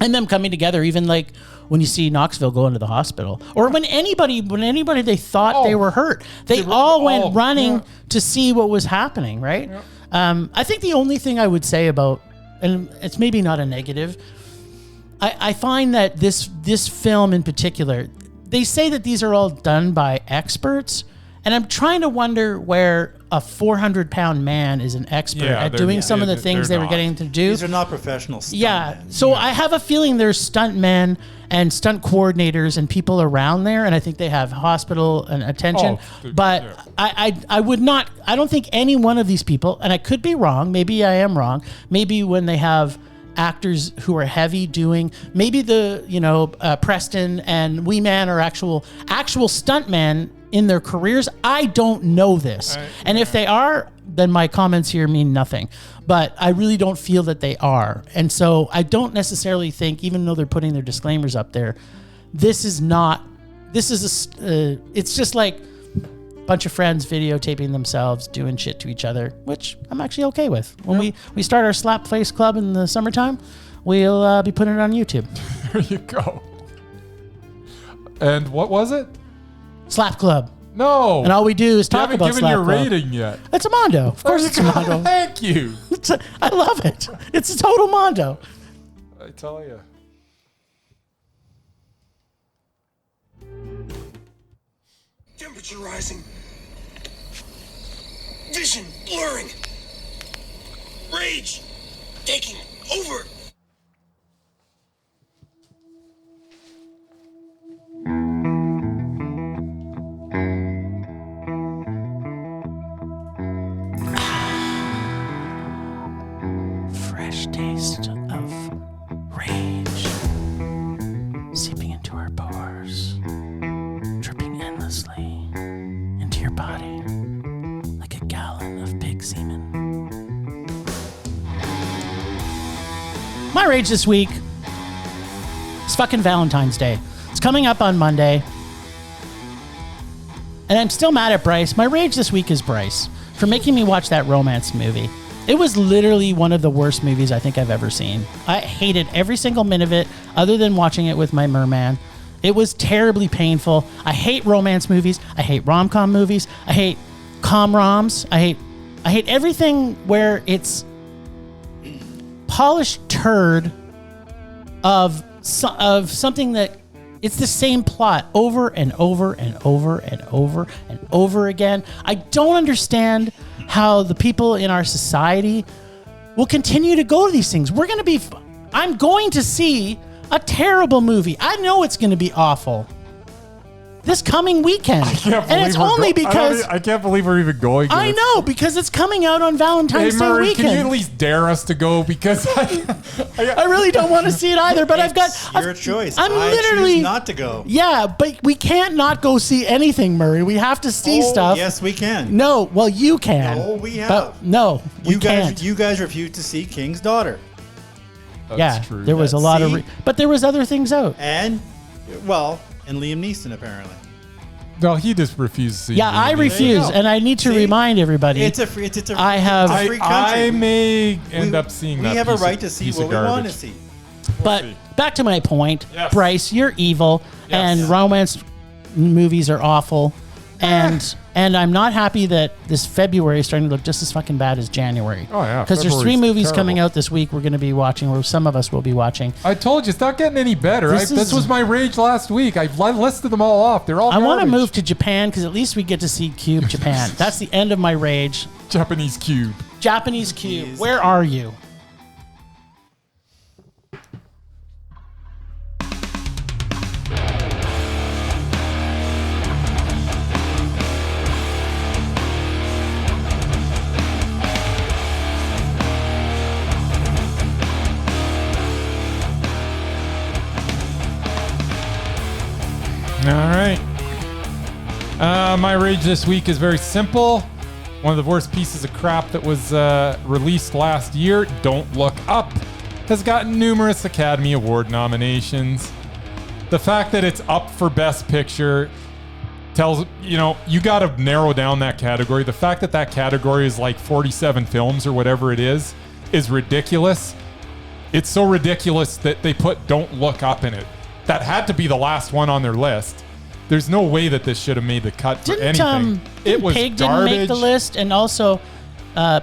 And them coming together, even like when you see Knoxville go into the hospital, or when anybody they thought they were hurt, they all went running to see what was happening, right? Yeah. I think the only thing I would say about, and it's maybe not a negative, I find that this film in particular, they say that these are all done by experts, and I'm trying to wonder where a 400-pound man is an expert at doing some of the things they were getting to do.
These are not professional stuntmen.
Yeah. So I have a feeling there's stuntmen and stunt coordinators and people around there, and I think they have hospital and attention. I would not, I don't think any one of these people, and I could be wrong, maybe I am wrong, maybe when they have actors who are heavy doing, maybe Preston and Wee Man are actual stuntmen in their careers. I don't know this. And if they are, then my comments here mean nothing. But I really don't feel that they are. And so I don't necessarily think, even though they're putting their disclaimers up there, it's just like a bunch of friends videotaping themselves doing shit to each other, which I'm actually okay with. When we start our Slapface Club in the summertime, we'll be putting it on YouTube.
There you go. And what was it?
Slap Club.
No.
And all we do is talk about Slap Club.
You haven't given your rating yet.
It's a Mondo. Of course it's a Mondo.
Thank you.
I love it. It's a total Mondo.
I tell you.
Temperature rising. Vision blurring. Rage taking over.
Fresh taste of rage seeping into our pores, dripping endlessly into your body like a gallon of pig semen. My rage this week is fucking Valentine's Day. It's coming up on Monday. And I'm still mad at Bryce. My rage this week is Bryce for making me watch that romance movie. It was literally one of the worst movies I think I've ever seen. I hated every single minute of it other than watching it with my merman. It was terribly painful. I hate romance movies. I hate rom-com movies. I hate com-roms. I hate everything where it's polished turd of something that it's the same plot over and over and over and over and over again. I don't understand how the people in our society will continue to go to these things. I'm going to see a terrible movie. I know it's going to be awful this coming weekend. And it's only because
I can't believe we're even going.
I know, because it's coming out on Valentine's Day weekend.
Can you at least dare us to go? Because
I really don't want to see it either. But
it's your choice. I choose not to go.
Yeah, but we can't not go see anything, Murray. We have to see stuff.
Yes, we can.
No, well, you can.
No, we have.
But no, we can't.
You guys refused to see King's Daughter.
That's true.
There was a lot of, but there was other things out.
And Liam Neeson apparently.
No, he just refused to see.
Yeah, I refuse, and I need to remind everybody.
It's a free country.
I may end up seeing that.
We have a right to see what we want to see.
But back to my point,
yes.
Bryce, you're evil, and romance movies are awful, and I'm not happy that this February is starting to look just as fucking bad as January.
Oh yeah,
because there's 3 movies coming out this week we're going to be watching, or some of us will be watching.
I told you it's not getting any better. This was my rage last week. I listed them all off. They're all.
I want to move to Japan because at least we get to see Cube Japan. That's the end of my rage.
Japanese Cube.
Japanese Cube. Where are you?
My rage this week is very simple. One of the worst pieces of crap that was released last year, Don't Look Up, has gotten numerous Academy Award nominations. The fact that it's up for Best Picture tells, you got to narrow down that category. The fact that that category is like 47 films or whatever it is ridiculous. It's so ridiculous that they put Don't Look Up in it. That had to be the last one on their list. There's no way that this should have made the cut for anything. It was
Pig
garbage.
didn't make the list, and also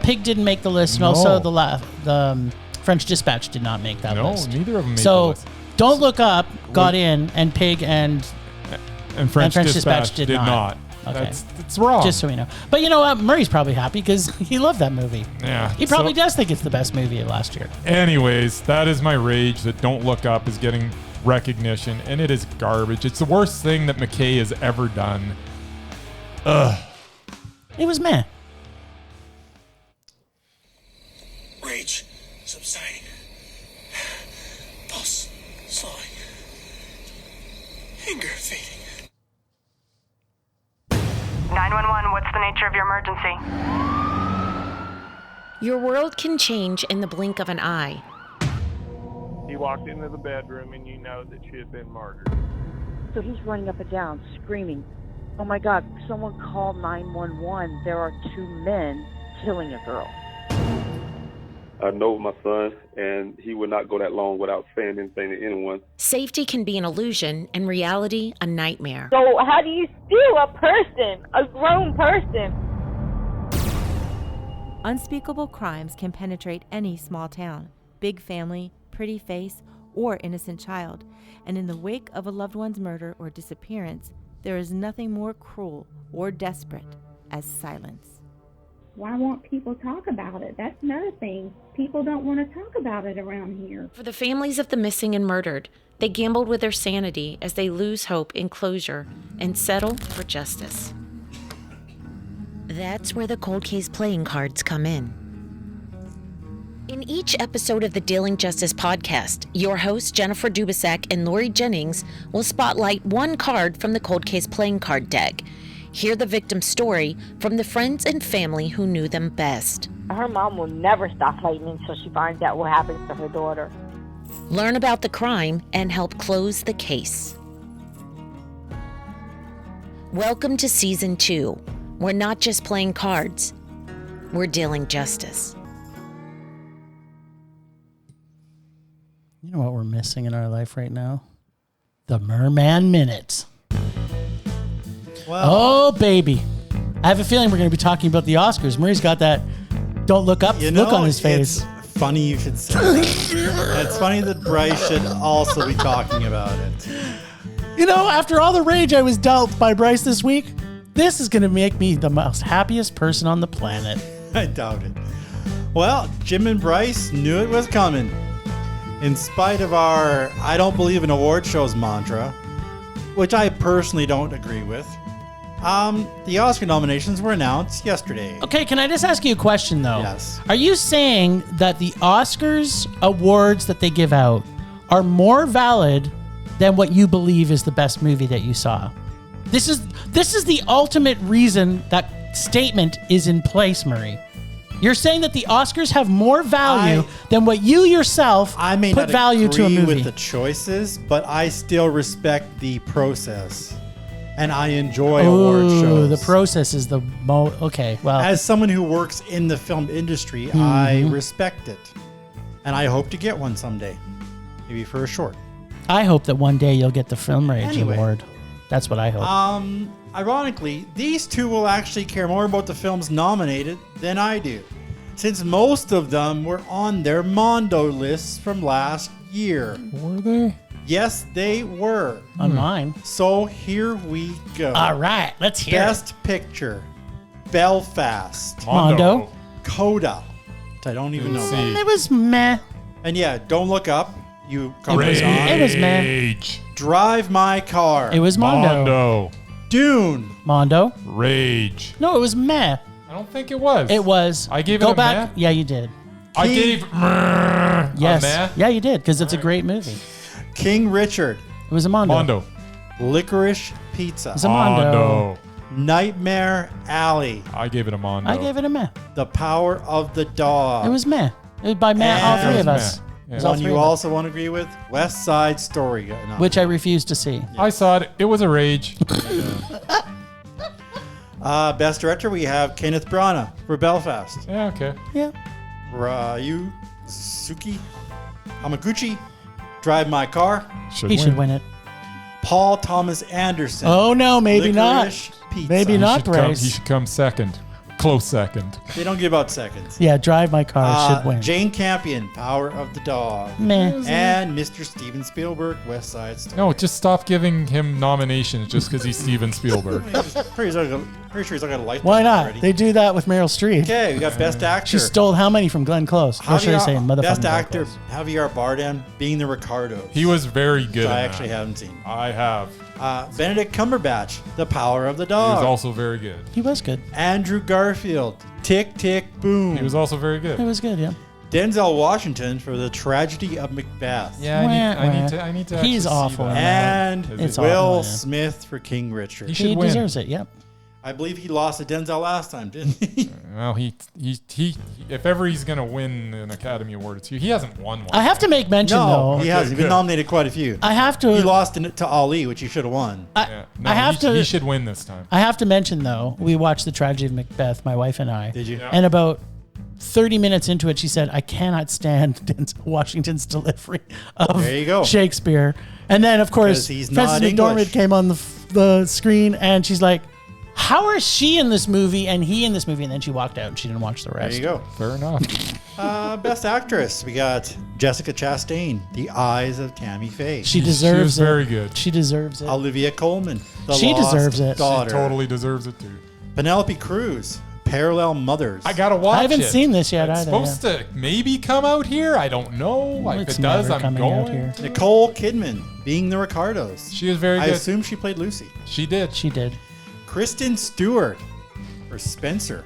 Pig didn't make the list, and also the French Dispatch did not make that list.
No, neither of them made the list.
Don't Look Up got in, and Pig and
French Dispatch did not.
Okay.
It's wrong.
Just so we know. But you know what? Murray's probably happy because he loved that movie.
Yeah.
He probably does think it's the best movie of last year.
Anyways, that is my rage that Don't Look Up is getting recognition, and it is garbage. It's the worst thing that McKay has ever done. Ugh.
It was meh.
Rage subsiding. Pulse slowing. Anger fading.
911, what's the nature of your emergency?
Your world can change in the blink of an eye.
He walked into the bedroom and you know that she had been murdered.
So he's running up and down, screaming, "Oh my God, someone call 911. There are two men killing a girl."
I know my son, and he would not go that long without saying anything to anyone.
Safety can be an illusion and reality a nightmare.
So how do you steal a person, a grown person?
Unspeakable crimes can penetrate any small town, big family, pretty face, or innocent child. And in the wake of a loved one's murder or disappearance, there is nothing more cruel or desperate as silence.
Why won't people talk about it? That's another thing. People don't want to talk about it around here.
For the families of the missing and murdered, they gambled with their sanity as they lose hope in closure and settle for justice. That's where the cold case playing cards come in. In each episode of the Dealing Justice podcast, your hosts Jennifer Dubisak and Lori Jennings will spotlight one card from the cold case playing card deck. Hear the victim's story from the friends and family who knew them best.
Her mom will never stop fighting until she finds out what happens to her daughter.
Learn about the crime and help close the case. Welcome to Season 2. We're not just playing cards, we're dealing justice.
You know what we're missing in our life right now? The Murman Minute.
Well,
Oh, baby. I have a feeling we're going to be talking about the Oscars. Murray's got that don't look up look on his face.
It's funny you should say that. It's funny that Bryce should also be talking about it.
You know, after all the rage I was dealt by Bryce this week, this is going to make me the most happiest person on the planet.
I doubt it. Well, Jim and Bryce knew it was coming. In spite of our I don't believe in award shows mantra, which I personally don't agree with, the Oscar nominations were announced yesterday.
Okay, can I just ask you a question, though?
Yes.
Are you saying that the Oscars awards that they give out are more valid than what you believe is the best movie that you saw? This is the ultimate reason that statement is in place, Murray. You're saying that the Oscars have more value than what you yourself put value to a movie.
I may not agree with the choices, but I still respect the process. And I enjoy award shows.
The process is the okay, well.
As someone who works in the film industry, I respect it. And I hope to get one someday. Maybe for a short.
I hope that one day you'll get the Film Rage Award. That's what I hope.
Ironically, these two will actually care more about the films nominated than I do, since most of them were on their Mondo lists from last year.
Were they?
Yes, they were.
On mine.
So here we go.
All right, let's hear
Best Picture, Belfast,
Mondo.
Coda, which I don't even know about.
It was meh.
And yeah, Don't Look Up. You
Rage.
It was meh.
Drive My Car.
It was Mondo.
Dune.
Mondo.
Rage.
No, it was meh.
I don't think it was.
It was.
I gave it
Go
a
back.
meh?
Yeah, you did.
I gave a
Yes.
meh?
Yeah, you did, because it's a great movie.
King Richard.
It was a Mondo.
Mondo.
Licorice Pizza.
It's a Mondo.
Nightmare Alley.
I gave it a Mondo.
I gave it a meh.
The Power of the Dog.
It was meh. It was by meh, all
And-
three of
It was
us.
meh.
It was
Yeah.
all
One
three
you
of us.
also won't agree with? West Side Story. No.
Which I refuse to see.
I saw it. It was a rage.
Best Director, we have Kenneth Branagh for Belfast.
Yeah, okay.
Yeah.
Ryu Suki Hamaguchi, Drive My Car.
He should win it.
Paul Thomas Anderson.
Oh, no, maybe not.
Licorice Pizza.
Maybe
He
not,
should come-
Bryce.
He should come second. Close second.
They don't give out seconds.
Yeah, Drive My Car should win.
Jane Campion, Power of the Dog.
Meh.
And Mr. Steven Spielberg, West Side Story.
No, just stop giving him nominations just because he's Steven Spielberg.
Pretty sure he's not got a life.
Why not?
Already.
They do that with Meryl Streep.
Okay, we got Best Actor.
She stole how many from Glenn Close? Or should I say motherfucking
Best
Glenn
Actor,
Close?
Javier Bardem, Being the Ricardos.
He was very good.
Which I
in
actually
that.
haven't seen.
I have.
Benedict Cumberbatch, The Power of the
He
Dog.
was also very good.
He was good.
Andrew Garfield, Tick, Tick, Boom.
He was also very
It
good.
was good, yeah.
Denzel Washington for The Tragedy of Macbeth.
Yeah, I need to.
He's
actually see
awful
that.
in
And
It's
Will
awful, yeah.
Smith for King Richard.
He should
He
win.
deserves it, yep.
I believe he lost to Denzel last time, didn't he?
Well, he if ever he's gonna win an Academy Award, it's you. He hasn't won one.
I have to make mention,
No,
though.
he
Okay,
hasn't. He's been
good.
nominated quite a few.
I have to.
He lost to Ali, which he should have won.
Yeah. No,
I have
he,
to.
He should win this time.
I have to mention, though, we watched The Tragedy of Macbeth, my wife and I.
Did you?
Yeah.
And about 30 minutes into it, she said, I cannot stand Denzel Washington's delivery of
There you go.
Shakespeare. And then, of course,
'Cause he's
Frances
not
McDormand
English.
came on the screen, and she's like, how are she in this movie and he in this movie? And then she walked out and she didn't watch the
There
rest.
you go.
Fair enough.
Best Actress, we got Jessica Chastain, The Eyes of Tammy Faye.
She
She
deserves
was
it.
very good.
She deserves it.
Olivia Colman, The
She
Lost
deserves it.
Daughter.
Totally deserves it too.
Penelope Cruz, Parallel Mothers.
I gotta watch it.
I haven't seen this yet
It's
either.
supposed to maybe come out here. I don't know. If
It's
it does,
never
I'm
coming
going.
out here.
Nicole Kidman, Being the Ricardos.
She was very
I
good.
assume she played Lucy.
She did.
She did.
Kristen Stewart for Spencer.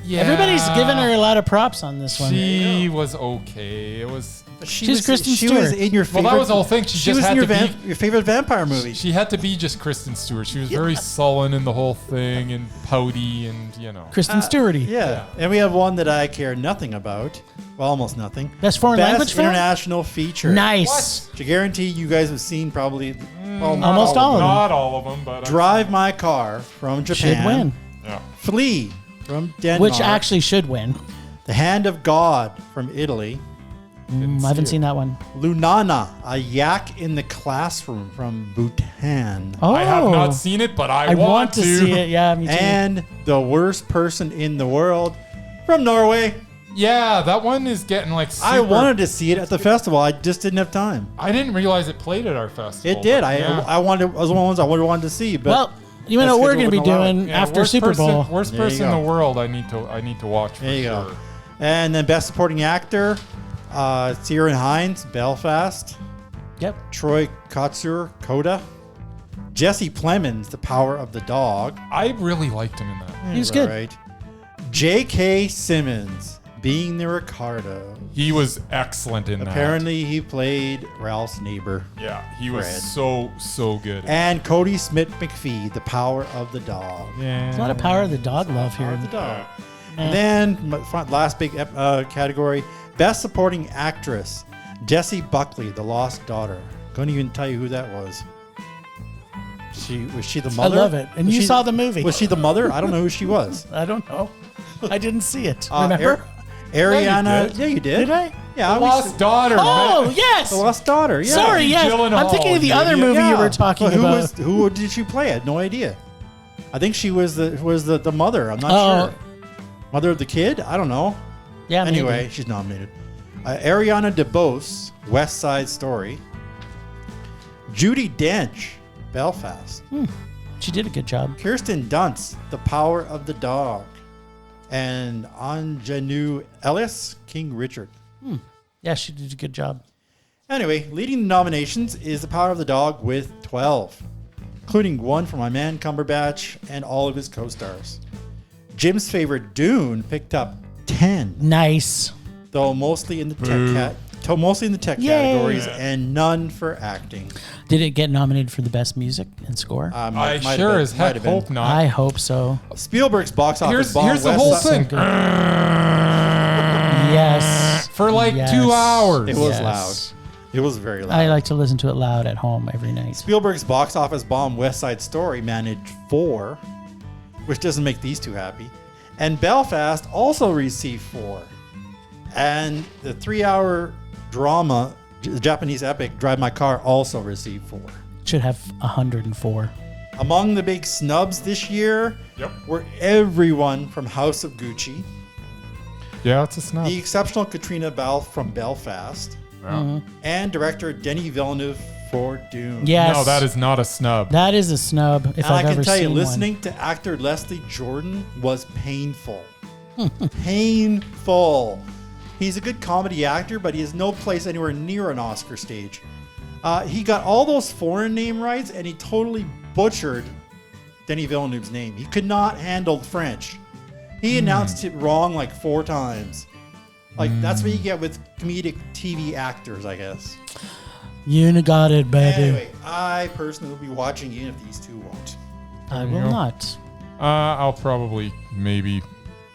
Yeah.
Everybody's given her a lot of props on this one.
She was okay. It was.
She's Kristen
She was
Stewart.
in your
Well,
favorite.
that was the whole thing. She just
was
had
in your,
to be-
your favorite vampire movie.
She had to be just Kristen Stewart. She was very sullen in the whole thing and pouty and
Kristen Stewarty.
Yeah. And we have one that I care nothing about. Well, almost nothing.
Best foreign language film?
International feature.
Nice.
To guarantee you guys have seen probably
Almost all of them.
Not all of them, but
Drive My Car from Japan.
Should win.
Yeah.
Flee from Denmark.
Which actually should win.
The Hand of God from Italy.
I haven't seen that one.
Lunana, a yak in the classroom from Bhutan.
Oh,
I have not seen it, but I
want to see it. Yeah, me too.
And The Worst Person in the World from Norway.
Yeah, that one is getting like. Super,
I wanted to see it at the festival. I just didn't have time.
I didn't realize it played at our festival.
It did.
but yeah.
I wanted. It was one of the ones I wanted to see. But
well, you know what we're going to be doing
Yeah,
after
worst
Super
person-
Bowl.
Worst
There you
person in
go.
the world. I need to watch. For
there you
sure.
go. And then Best Supporting Actor, Ciarán Hinds, Belfast.
Yep.
Troy Kotsur, Coda. Jesse Plemons, The Power of the Dog.
I really liked him in that.
He was good.
Right. J.K. Simmons, Being the Ricardo.
He was excellent in that.
Apparently, he played Ralph's neighbor.
Yeah, he was
Fred.
so good.
And Cody Smith McPhee, The Power of the Dog.
Yeah.
There's a lot of Power of the Dog love
Power
here.
of the Dog.
Eh.
And then, last big category, Best Supporting Actress, Jessie Buckley, The Lost Daughter. Couldn't even tell you who that was. Was she the mother?
I love it. And
Was
you
she-
saw the movie.
Was she the mother? I don't know who she was.
I don't know. I didn't see it. Remember?
Ariana.
did.
Yeah, you did.
Did I?
Yeah,
The Lost Daughter.
Oh,
man.
yes.
The Lost Daughter. Yeah.
Sorry, yes.
Gyllenhaal,
I'm thinking of the
dude.
other movie you
Yeah.
were talking
But
about.
Who did she play? I had no idea. I think she was the mother. I'm not
Oh.
sure. Mother of the kid? I don't know.
Yeah, maybe.
Anyway, she's nominated. Ariana DeBose, West Side Story. Judi Dench, Belfast.
She did a good job.
Kirsten Dunst, The Power of the Dog. And Anjanou Ellis, King Richard.
Yeah, she did a good job.
Anyway, leading the nominations is The Power of the Dog with 12, including one for my man Cumberbatch and all of his co-stars. Jim's favorite Dune picked up 10,
Nice.
though mostly in the mostly in the tech
Yay.
categories, and none for acting.
Did it get nominated for the best music and score?
I sure as heck hope not.
I hope so.
Spielberg's box office bomb.
Here's the whole thing.
Yes.
For like 2 hours.
It was loud. It was very loud.
I like to listen to it loud at home every night.
Spielberg's box office bomb West Side Story managed 4, which doesn't make these two happy. And Belfast also received 4. And the 3-hour drama, the Japanese epic Drive My Car, also received 4.
Should have 104.
Among the big snubs this year were everyone from House of Gucci.
Yeah, it's a snub.
The exceptional Katrina Balfe from Belfast. And director Denis Villeneuve for Dune.
Yes.
No, that is not a snub.
That is a snub if
And
I've
I
ever
can tell you,
seen
listening to actor Leslie Jordan was painful. Painful. He's a good comedy actor, but he has no place anywhere near an Oscar stage. He got all those foreign name rights, and he totally butchered Denis Villeneuve's name. He could not handle French. He announced it wrong like 4 times. Like, that's what you get with comedic TV actors, I guess.
You got it, baby.
Anyway, I personally will be watching even if these two won't.
I will not.
I'll probably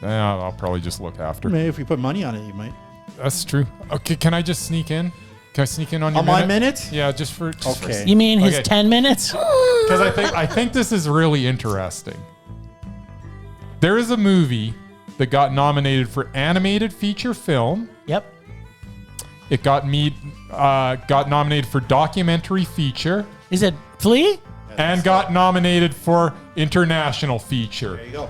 I'll probably just look after.
Maybe if we put money on it, you might.
That's true. Okay, can I just sneak in? Can I sneak in on your
On my minute?
Yeah, just for.
Okay.
You mean his 10 minutes?
Because I think this is really interesting. There is a movie that got nominated for animated feature film.
Yep.
It got nominated for documentary feature.
Is it Flea?
And got nominated for international feature.
There you go.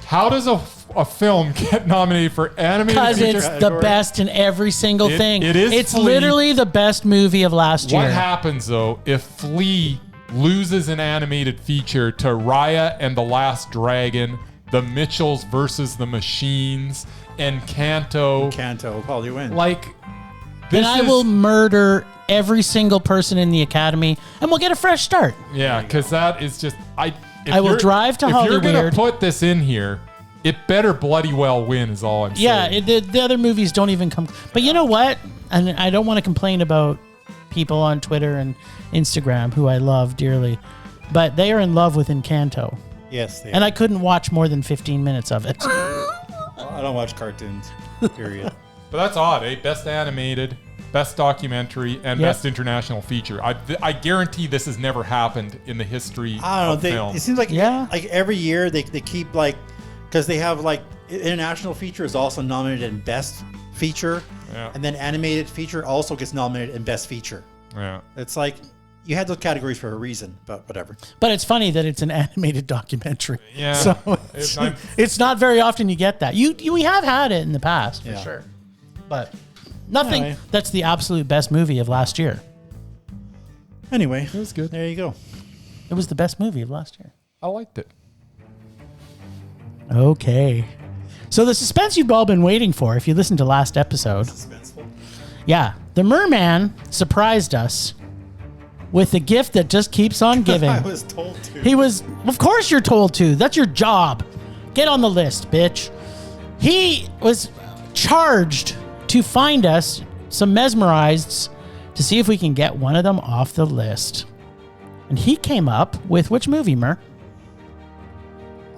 How does a film get nominated for animated
Because
feature?
it's the best in every single thing.
It is.
It's
Flea.
literally the best movie of last year.
What happens though if Flea loses an animated feature to Raya and the Last Dragon, The Mitchells versus the Machines, and Encanto?
Encanto will probably win.
Like,
Then I will murder every single person in the Academy, and we'll get a fresh start.
Yeah, because that is just
I will drive to Hollywood.
If you're gonna put this in here, it better bloody well win. Is all I'm saying.
Yeah, the other movies don't even come. But you know what? And I don't want to complain about people on Twitter and Instagram who I love dearly, but they are in love with Encanto.
Yes, they
And
are.
I couldn't watch more than 15 minutes of it.
I don't watch cartoons, period.
But that's odd, eh? Best animated, best documentary, and
Yep.
best international feature. I guarantee this has never happened in the history
I don't
of
know.
film.
It seems like like every year they keep like, because they have like international feature is also nominated in best feature, and then animated feature also gets nominated in best feature.
Yeah,
it's like you had those categories for a reason, but whatever.
But it's funny that it's an animated documentary.
Yeah.
So it's not very often you get that. We have had it in the past, for sure. But nothing
Anyway.
that's the absolute best movie of last year.
Anyway,
it was good.
There you go.
It was the best movie of last year.
I liked it.
Okay. So the suspense you've all been waiting for, if you listened to last episode.
Suspenseful.
Yeah. The Merman surprised us with a gift that just keeps on giving.
I was told to.
He was, of course you're told to. That's your job. Get on the list, bitch. He was charged to find us some Mesmerized to see if we can get one of them off the list. And he came up with which movie, Mer?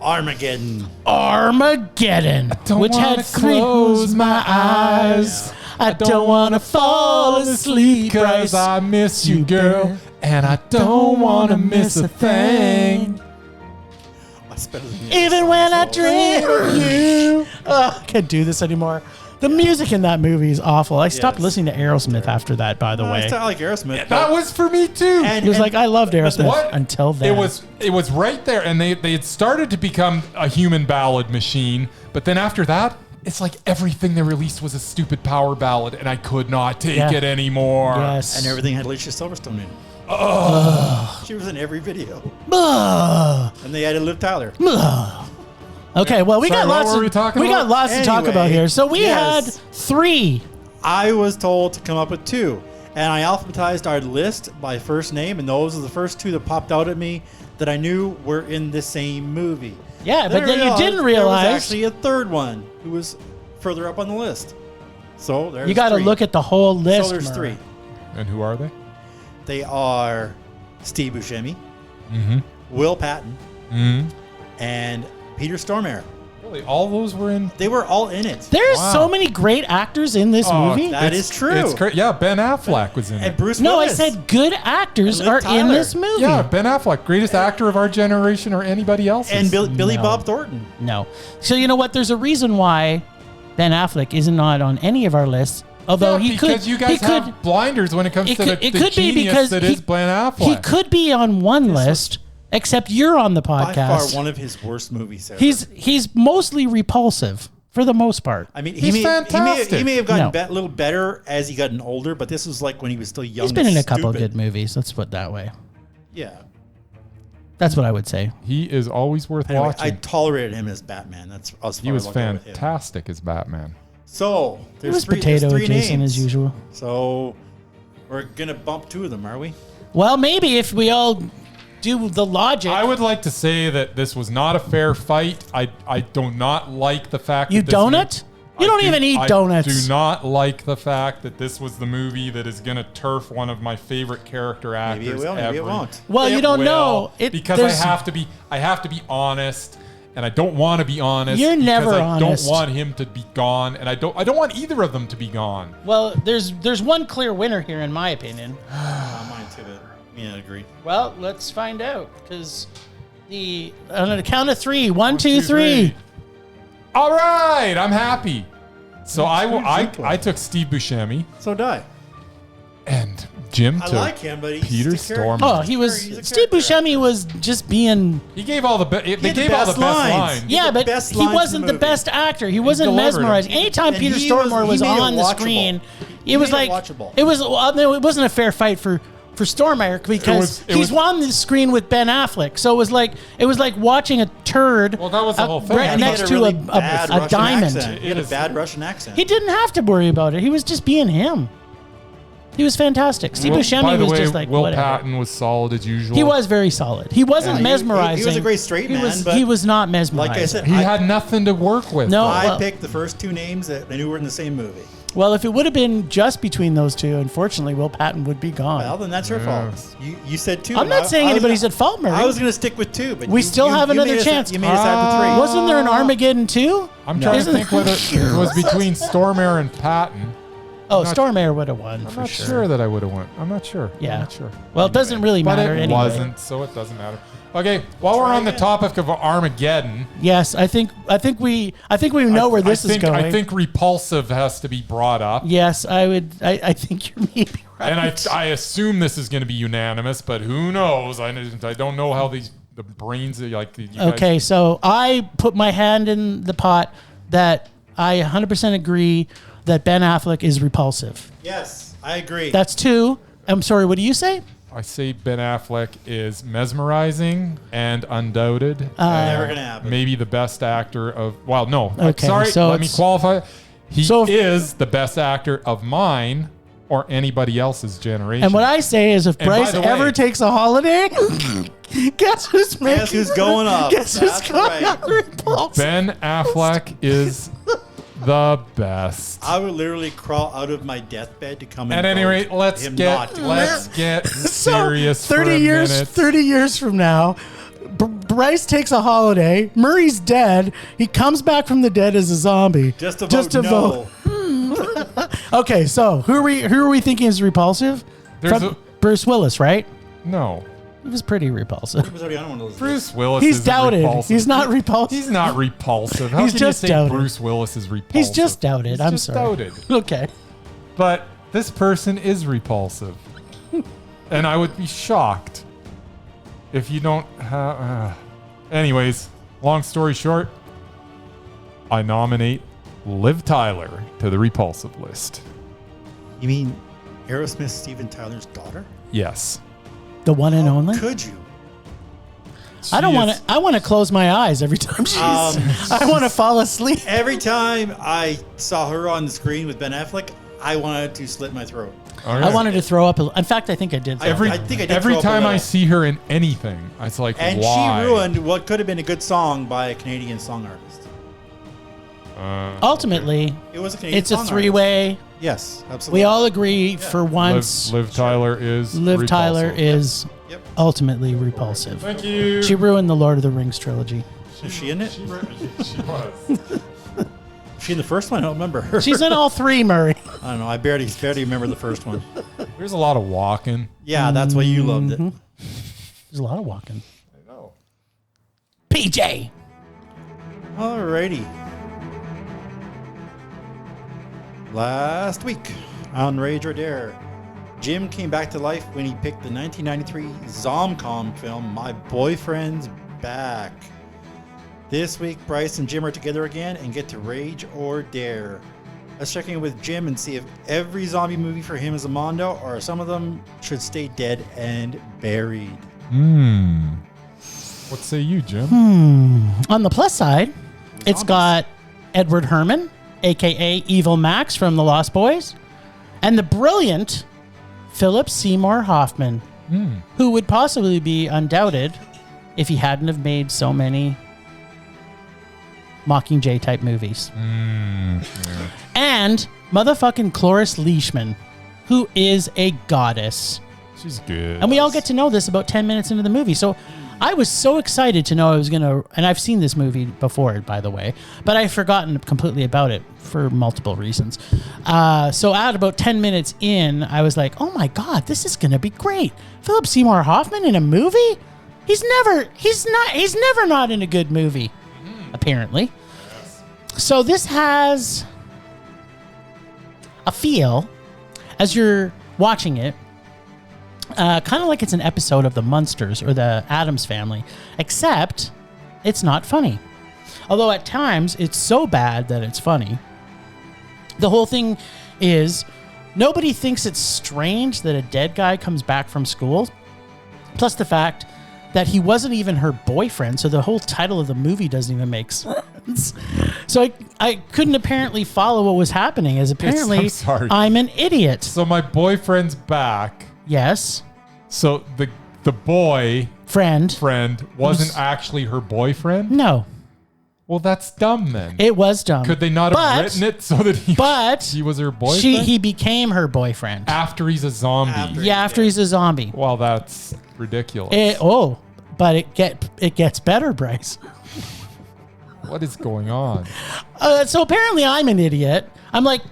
Armageddon.
Armageddon. Which had
close my eyes.
I don't want to fall asleep, Bryce.
I miss you, girl, and I don't want to miss a thing.
That's better than
Even when I dream of you. Oh, I can't do this anymore. The music in that movie is awful. I stopped listening to Aerosmith after that, by the way.
It's not like Aerosmith.
That was for me too.
He was like, I loved Aerosmith
What?
until then.
It was right there, and they had started to become a human ballad machine, but then after that, it's like everything they released was a stupid power ballad, and I could not take it anymore.
Yes.
And everything had Alicia Silverstone in it. She was in every video. And they added Liv Tyler.
Okay, well, we
Sorry,
got
what
lots.
were we talking
we got
about?
lots to talk about here. So we had 3.
I was told to come up with 2, and I alphabetized our list by first name, and those are the first 2 that popped out at me that I knew were in the same movie.
Yeah, but then you didn't
there
realize
was actually a third one who was further up on the list. So there's
You got to
three.
look at the whole list.
So there's
Murray.
three.
And who are they?
They are Steve Buscemi,
Mm-hmm.
Will Patton,
Mm-hmm.
and Peter Stormaire.
Really, all those were in.
They were all in it.
There's
Wow.
so many great actors in this movie.
That is true.
It's great. Yeah, Ben Affleck was in
And
it.
Bruce
No, I
Willis.
said good actors
And Liv
are in
Tyler.
this movie.
Yeah, Ben Affleck, greatest actor of our generation or anybody else's.
And Billy
No.
Bob Thornton.
No. So you know what? There's a reason why Ben Affleck is not on any of our lists. Although
Yeah,
he could,
because you guys
he could,
have blinders when it comes to the
could be
genius
because
that is Ben Affleck.
he could be on one list, except you're on the
By far
podcast.
one of his worst movies ever.
He's mostly repulsive for the most part.
I mean,
He's fantastic.
He may have gotten
No.
a little better as he gotten older, but this was like when he was still young.
He's been
and
in a couple
stupid.
good movies. Let's put it that way.
Yeah.
That's what I would say.
He is always worth
Anyway,
watching.
I tolerated him as Batman. That's as far
He was
as I'll go with him.
fantastic as Batman.
So
It
there's
was
three,
potato
there's three
Jason
names.
as usual.
So we're gonna bump two of them, are we?
Well, maybe if we all do the logic.
I would like to say that this was not a fair fight. I do not like the fact
You
that this
donut? You don't even eat donuts.
I do not like the fact that this was the movie that is going to turf one of my favorite character actors
Maybe it will, maybe it
ever.
won't.
Well, you
It
don't
will,
know.
because I have to be honest, and I don't want to be honest.
You're
because
never
I
honest.
don't want him to be gone, and I don't want either of them to be gone.
Well, there's one clear winner here, in my opinion.
Mine too, but yeah, I agree.
Well, let's find out because on the count of three, 1, 2, 3.
All right, I'm happy. So I took Steve Buscemi
So die.
and Jim
I
took
like him, but he's
Peter
just a character.
Stormaire.
Oh, he was
He's a
Steve
character
Buscemi was just being.
He gave all the they
had the
gave all the
best
best
lines.
lines.
Yeah,
the
but
best
he
lines in
wasn't
the
the
movie.
best actor. He wasn't
delivered them.
mesmerized. Anytime
And
Peter
he
Stormaire was
made it
on the
watchable.
screen,
He
it was
made it
like
watchable.
it was. No, it wasn't a fair fight for Stormaire because
It
he's
was-
on the screen with Ben Affleck. So it was like watching a turd.
Well, that was the whole thing.
right
And he
next
had
to
really
a
bad Russian
diamond.
accent. He had a bad Russian accent.
He didn't have to worry about it. He was just being him. He was fantastic. Steve
By
Buscemi
the
was
way,
just like
Will
whatever.
Patton was solid as usual.
He was very solid. He wasn't
Yeah, he-
mesmerizing.
he was a great straight man, but
he was not mesmerizing.
Like I said,
He had nothing to work with.
No.
I
well-
picked the first two names that I knew were in the same movie.
Well, if it would have been just between those two, unfortunately, Will Patton would be gone.
Well, then that's your fault. You said two.
I'm
and
not saying
I was
anybody's
gonna-
at fault, Murray.
I was going to stick with two, but
We still have another
made us-
chance.
You made us have the three.
Wasn't there an Armageddon too?
I'm trying
Isn't-
to think whether it was between Stormaire and Patton.
Oh,
not-
Stormaire would have won
I'm
for
not
sure.
sure that I would have won. I'm not sure.
Yeah.
I'm not sure.
Well, it doesn't really
But
matter
it
anyway.
wasn't, so it doesn't matter. Okay, while we're on the topic of Armageddon,
Yes, I think we know where this is going.
I think repulsive has to be brought up.
Yes, I think you're maybe right.
And I assume this is going to be unanimous, but who knows? I don't know how the brains are like. You guys-
Okay, so I put my hand in the pot that I 100% agree that Ben Affleck is repulsive.
Yes, I agree.
That's 2. I'm sorry, what do you say?
I say Ben Affleck is mesmerizing and undoubted.
Never
and
gonna happen.
Maybe the best actor of. Well, no.
Okay,
Sorry,
so
let me
it's-
qualify. He
So if-
is the best actor of mine or anybody else's generation.
And what I say is if
And by
Bryce
the way-
ever takes a holiday, guess who's making
Guess who's going up?
Guess who's
That's
going
right.
up? Repulsive.
Ben Affleck is the best.
I would literally crawl out of my deathbed to come.
At
and
any
vote
rate, let's
him
get
not to win.
serious
So,
for a minute.
30 years from now, Bryce takes a holiday. Murray's dead. He comes back from the dead as a zombie.
Just to vote no.
Okay, so who are we thinking is repulsive?
There's
From
a-
Bruce Willis, right?
No.
He was pretty repulsive.
He was already on one of those
Bruce Willis
He's
isn't
doubted.
repulsive.
He's not repulsive.
He's not repulsive. How
He's
can
just
you say
doubted.
Bruce Willis is repulsive?
He's just doubted.
He's
I'm
just
sorry.
doubted.
Okay.
But this person is repulsive. And I would be shocked if you don't have... Anyways, long story short, I nominate Liv Tyler to the repulsive list.
You mean Aerosmith Steven Tyler's daughter?
Yes.
The one and only?
Could you?
I don't
She
want
is-
to. I want to close my eyes every time she's. I want to fall asleep.
Every time I saw her on the screen with Ben Affleck, I wanted to slit my throat.
All right.
I wanted to throw up. In fact, I think I did.
Every,
I think I did
every
throw up a
time I
little.
see her in anything, it's like,
And
why?
she ruined what could have been a good song by a Canadian song artist.
Ultimately,
It was a Canadian
it's a
songwriter.
three-way.
Yes, absolutely.
We all agree for once.
Liv Tyler is
Liv Tyler
repulsive.
is
Yep.
ultimately repulsive.
Thank you.
She ruined the Lord of the Rings trilogy.
Is she in it?
She was.
She in the first one? I don't remember her.
She's in all three, Murray.
I don't know. I barely remember the first one.
There's a lot of walking.
Yeah, that's why you loved it.
There's a lot of walking.
I know.
PJ.
Alrighty. Last week on Rage or Dare, Jim came back to life when he picked the 1993 Zomcom film My Boyfriend's Back. This week, Bryce and Jim are together again and get to Rage or Dare. Let's check in with Jim and see if every zombie movie for him is a Mondo or some of them should stay dead and buried.
What say you, Jim?
On the plus side, it's got Edward Herman, a.k.a. Evil Max from The Lost Boys, and the brilliant Philip Seymour Hoffman, who would possibly be undoubted if he hadn't have made so many Mockingjay type movies. And motherfucking Cloris Leachman, who is a goddess.
She's good.
And we all get to know this about 10 minutes into the movie. So I was so excited to know I was going to, and I've seen this movie before, by the way, but I've forgotten completely about it for multiple reasons. So at about 10 minutes in, I was like, oh my God, this is going to be great. Philip Seymour Hoffman in a movie? He's never not in a good movie, apparently. So this has a feel, as you're watching it, kind of like it's an episode of the Munsters or the Addams Family, except it's not funny. Although at times it's so bad that it's funny. The whole thing is nobody thinks it's strange that a dead guy comes back from school. Plus the fact that he wasn't even her boyfriend, so the whole title of the movie doesn't even make sense. So I couldn't apparently follow what was happening, as apparently
I'm sorry.
I'm an idiot.
So my boyfriend's back.
Yes.
So the boy
Friend
wasn't actually her boyfriend?
No.
Well, that's dumb then.
It was dumb.
Could they not have written it so that he was her boyfriend?
He became her boyfriend.
After he's a zombie.
After he's a zombie.
Well, that's ridiculous.
But it gets better, Bryce.
What is going on?
So apparently I'm an idiot. I'm like,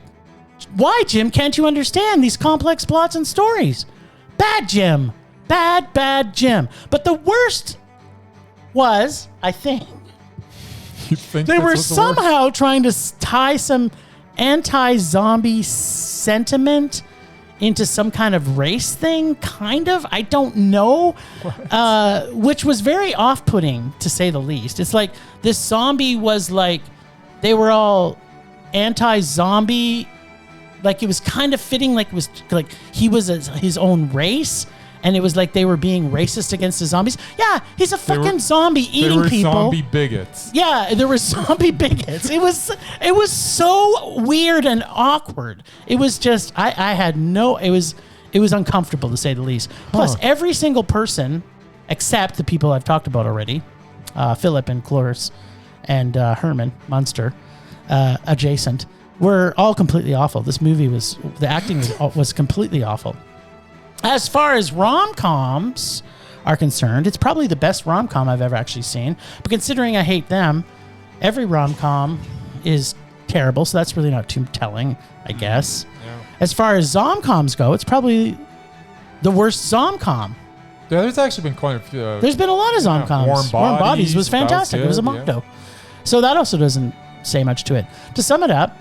why, Jim? Can't you understand these complex plots and stories? Bad Jim. Bad Jim. But the worst was, I think, they were somehow trying to tie some anti-zombie sentiment into some kind of race thing, kind of. I don't know. Which was very off-putting, to say the least. It's like this zombie was like, they were all anti-zombie. Like it was kind of fitting, like it was like he was his own race. And it was like they were being racist against the zombies. Yeah, he's a fucking zombie eating people.
They were zombie bigots.
Yeah, there were zombie bigots. It was so weird and awkward. It was just it was uncomfortable, to say the least. Plus, every single person, except the people I've talked about already, Philip and Cloris and Herman Munster, adjacent, were all completely awful. This movie the acting was completely awful. As far as rom-coms are concerned, it's probably the best rom-com I've ever actually seen. But considering I hate them, every rom-com is terrible, so that's really not too telling, I guess.
Yeah.
As far as zom-coms go, it's probably the worst zom-com.
Yeah, there's actually been quite a few.
There's been a lot of zom-coms.
Warm
Bodies was fantastic. It was a Mondo. So that also doesn't say much to it. To sum it up,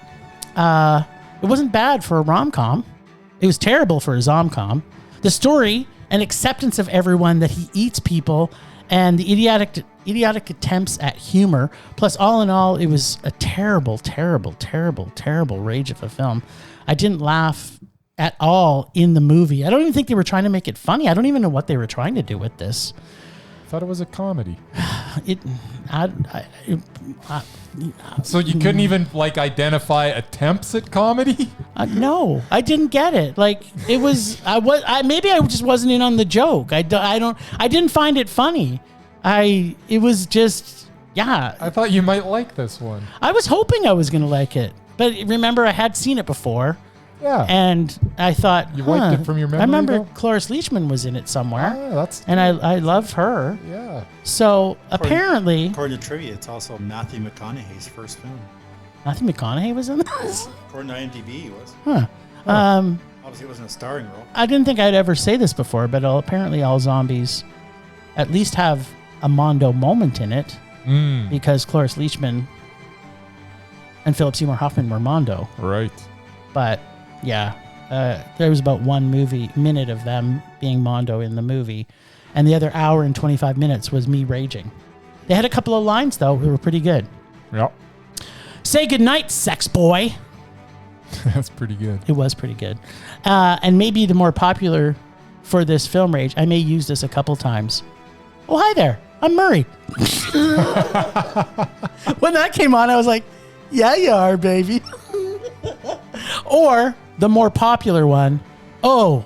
it wasn't bad for a rom-com. It was terrible for a zom-com. The story and acceptance of everyone that he eats people and the idiotic attempts at humor. Plus, all in all, it was a terrible rage of a film. I didn't laugh at all in the movie. I don't even think they were trying to make it funny. I don't even know what they were trying to do with this.
I thought it was a comedy. So you couldn't even identify attempts at comedy?
No, I didn't get it. It was maybe I just wasn't in on the joke. I didn't find it funny. It was just Yeah.
I thought you might like this one.
I was hoping I was going to like it. But remember, I had seen it before.
Yeah.
And I thought,
You wiped it from your memory,
I remember
though?
Cloris Leachman was in it somewhere.
That's
and I love her.
Yeah.
So apparently,
according to trivia, it's also Matthew McConaughey's first film.
Matthew McConaughey was in this?
According to IMDb, he was.
Huh.
Obviously, it wasn't a starring role.
I didn't think I'd ever say this before, but apparently all zombies at least have a Mondo moment in it because Cloris Leachman and Philip Seymour Hoffman were Mondo.
Right.
But yeah, there was about 1 minute of them being Mondo in the movie, and the other hour and 25 minutes was me raging. They had a couple of lines though that were pretty good.
Yep.
Say goodnight, sex boy.
That's pretty good.
It was pretty good. And maybe the more popular for this film rage, I may use this a couple times. Oh, hi there. I'm Murray. When that came on, I was like, yeah, you are, baby. Or the more popular one, oh,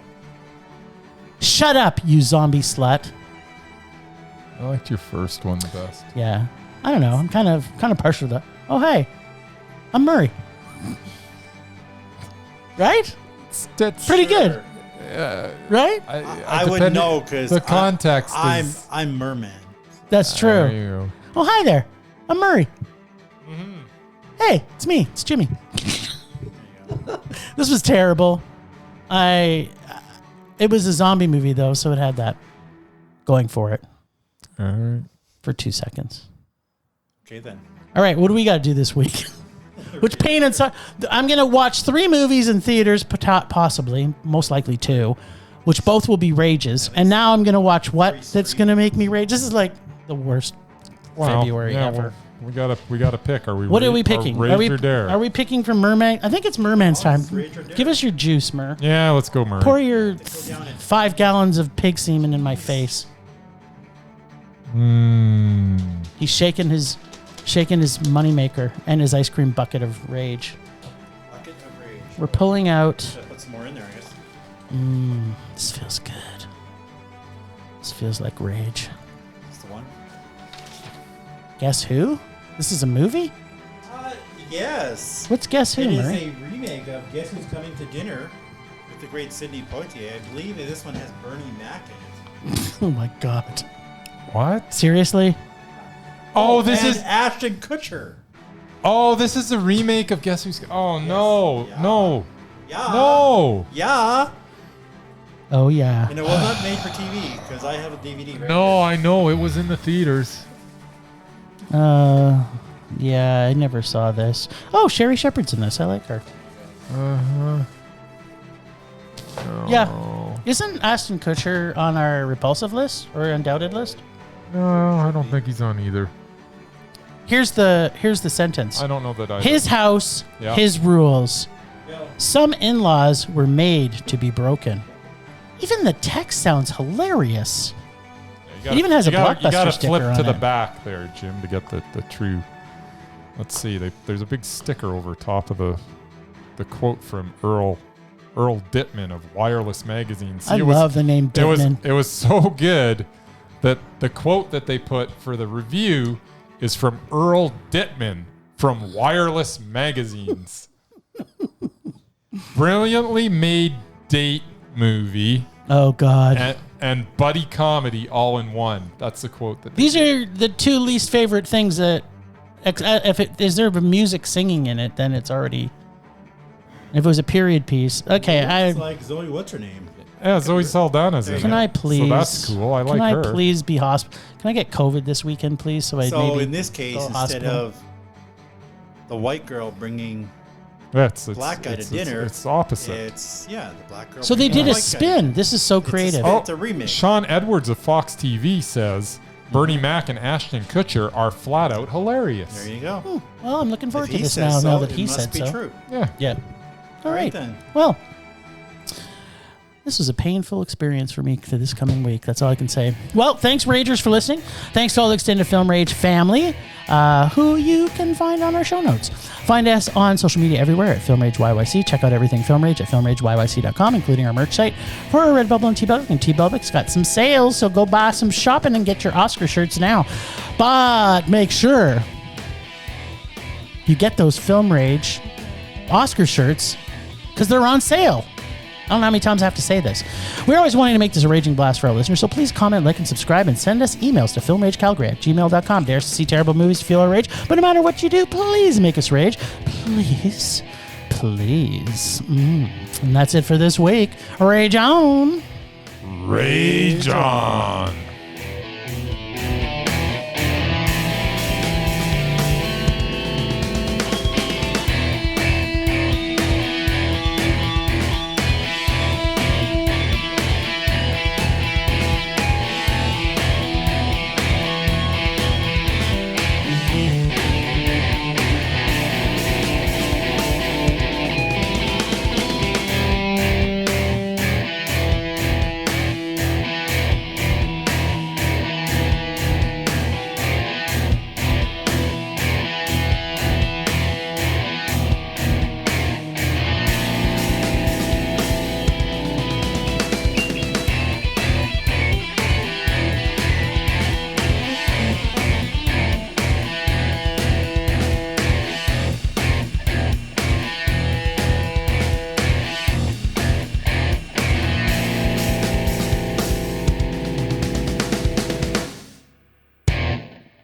shut up, you zombie slut.
I liked your first one the best.
Yeah. I don't know. I'm kind of partial to that. Oh, hey, I'm Murray. Right?
That's
pretty good. Right?
I would know because
the context is...
I'm Merman.
That's true.
There you go.
Oh, hi there. I'm Murray. Hey, it's me. It's Jimmy. This was terrible. It was a zombie movie though, so it had that going for it.
All right.
For 2 seconds.
Okay then.
All right, what do we got to do this week? Which pain and sorrow? I'm going to watch 3 movies in theaters, possibly, most likely 2, which both will be rages. And now I'm going to watch what that's going to make me rage. This is like the worst February ever.
Well, we gotta pick. Are we?
What are we picking?
Rage or dare?
Are we picking from Merman? I think it's Merman's time. Give us your juice, Mer.
Yeah, let's go, Mer.
Pour your 5 gallons of pig semen in my face. He's shaking his moneymaker and his ice cream bucket of rage.
Bucket of rage.
We're pulling out.
Should put some more in there, I guess.
This feels good. This feels like rage.
That's the one.
Guess Who? This is a movie?
Yes.
What's Guess Who,
It is
Murray?
a remake of Guess Who's Coming to Dinner with the great Sidney Poitier. I believe that this one has Bernie Mac in it.
Oh my god.
What?
Seriously?
Oh, this
and
is
Ashton Kutcher.
Oh, this is a remake of Guess Who's. Oh no,
Yeah.
no,
Yeah.
no,
Yeah.
Oh yeah.
And it was not made for TV because I have a DVD right
no! I know it was in the theaters.
Yeah, I never saw this. Oh, Sherry Shepherd's in this. I like her. Yeah. Isn't Ashton Kutcher on our repulsive list or undoubted list?
No, I don't think he's on either.
Here's the sentence.
I don't know that I.
His house,
Yeah.
his rules. Some in-laws were made to be broken. Even the text sounds hilarious.
You
It even has a
you
Blockbuster
gotta
sticker
flip
on
to the
it.
back there, Jim, to get the true. Let's see. There's a big sticker over top of the quote from Earl Dittman of Wireless Magazine. See,
I love the name Dittman.
It was so good that the quote that they put for the review is from Earl Dittman from Wireless Magazines. Brilliantly made date movie.
Oh God.
And buddy comedy all in one. That's the quote that
These are the 2 least favorite things that is there music singing in it, then it's already. If it was a period piece, okay.
It's like Zoe, what's her name?
Yeah, Zoe Saldana's in it.
Can I please?
So that's cool. I like her.
Can I please be hospital? Can I get COVID this weekend, please? So maybe
in this case,
go
instead
hospital?
of the white girl bringing
It's
black guy to dinner,
It's opposite.
It's the black girl.
So they
bringing
did a
white guy to
spin.
dinner.
This is so creative.
It's a remix.
Sean Edwards of Fox TV says Bernie Mac and Ashton Kutcher are flat out hilarious.
There you go.
Well, I'm looking forward
If
to
he
this
says
now
so,
that he
it must
said
be
so.
true.
Yeah.
Yeah. All right.
then.
Well, This was a painful experience for me for this coming week. That's all I can say. Well, thanks, Ragers, for listening. Thanks to all the extended Film Rage family, who you can find on our show notes. Find us on social media everywhere at Film Rage YYC. Check out everything Film Rage at filmrageyyc.com, including our merch site for Redbubble and T-Belvic. And T-Belvic's got some sales, so go buy some shopping and get your Oscar shirts now. But make sure you get those Film Rage Oscar shirts because they're on sale. I don't know how many times I have to say this. We're always wanting to make this a raging blast for our listeners, so please comment, like, and subscribe, and send us emails to filmragecalgary@gmail.com. Dares to see terrible movies to feel our rage, but no matter what you do, please make us rage. Please. Please. And that's it for this week. Rage on.
Rage on.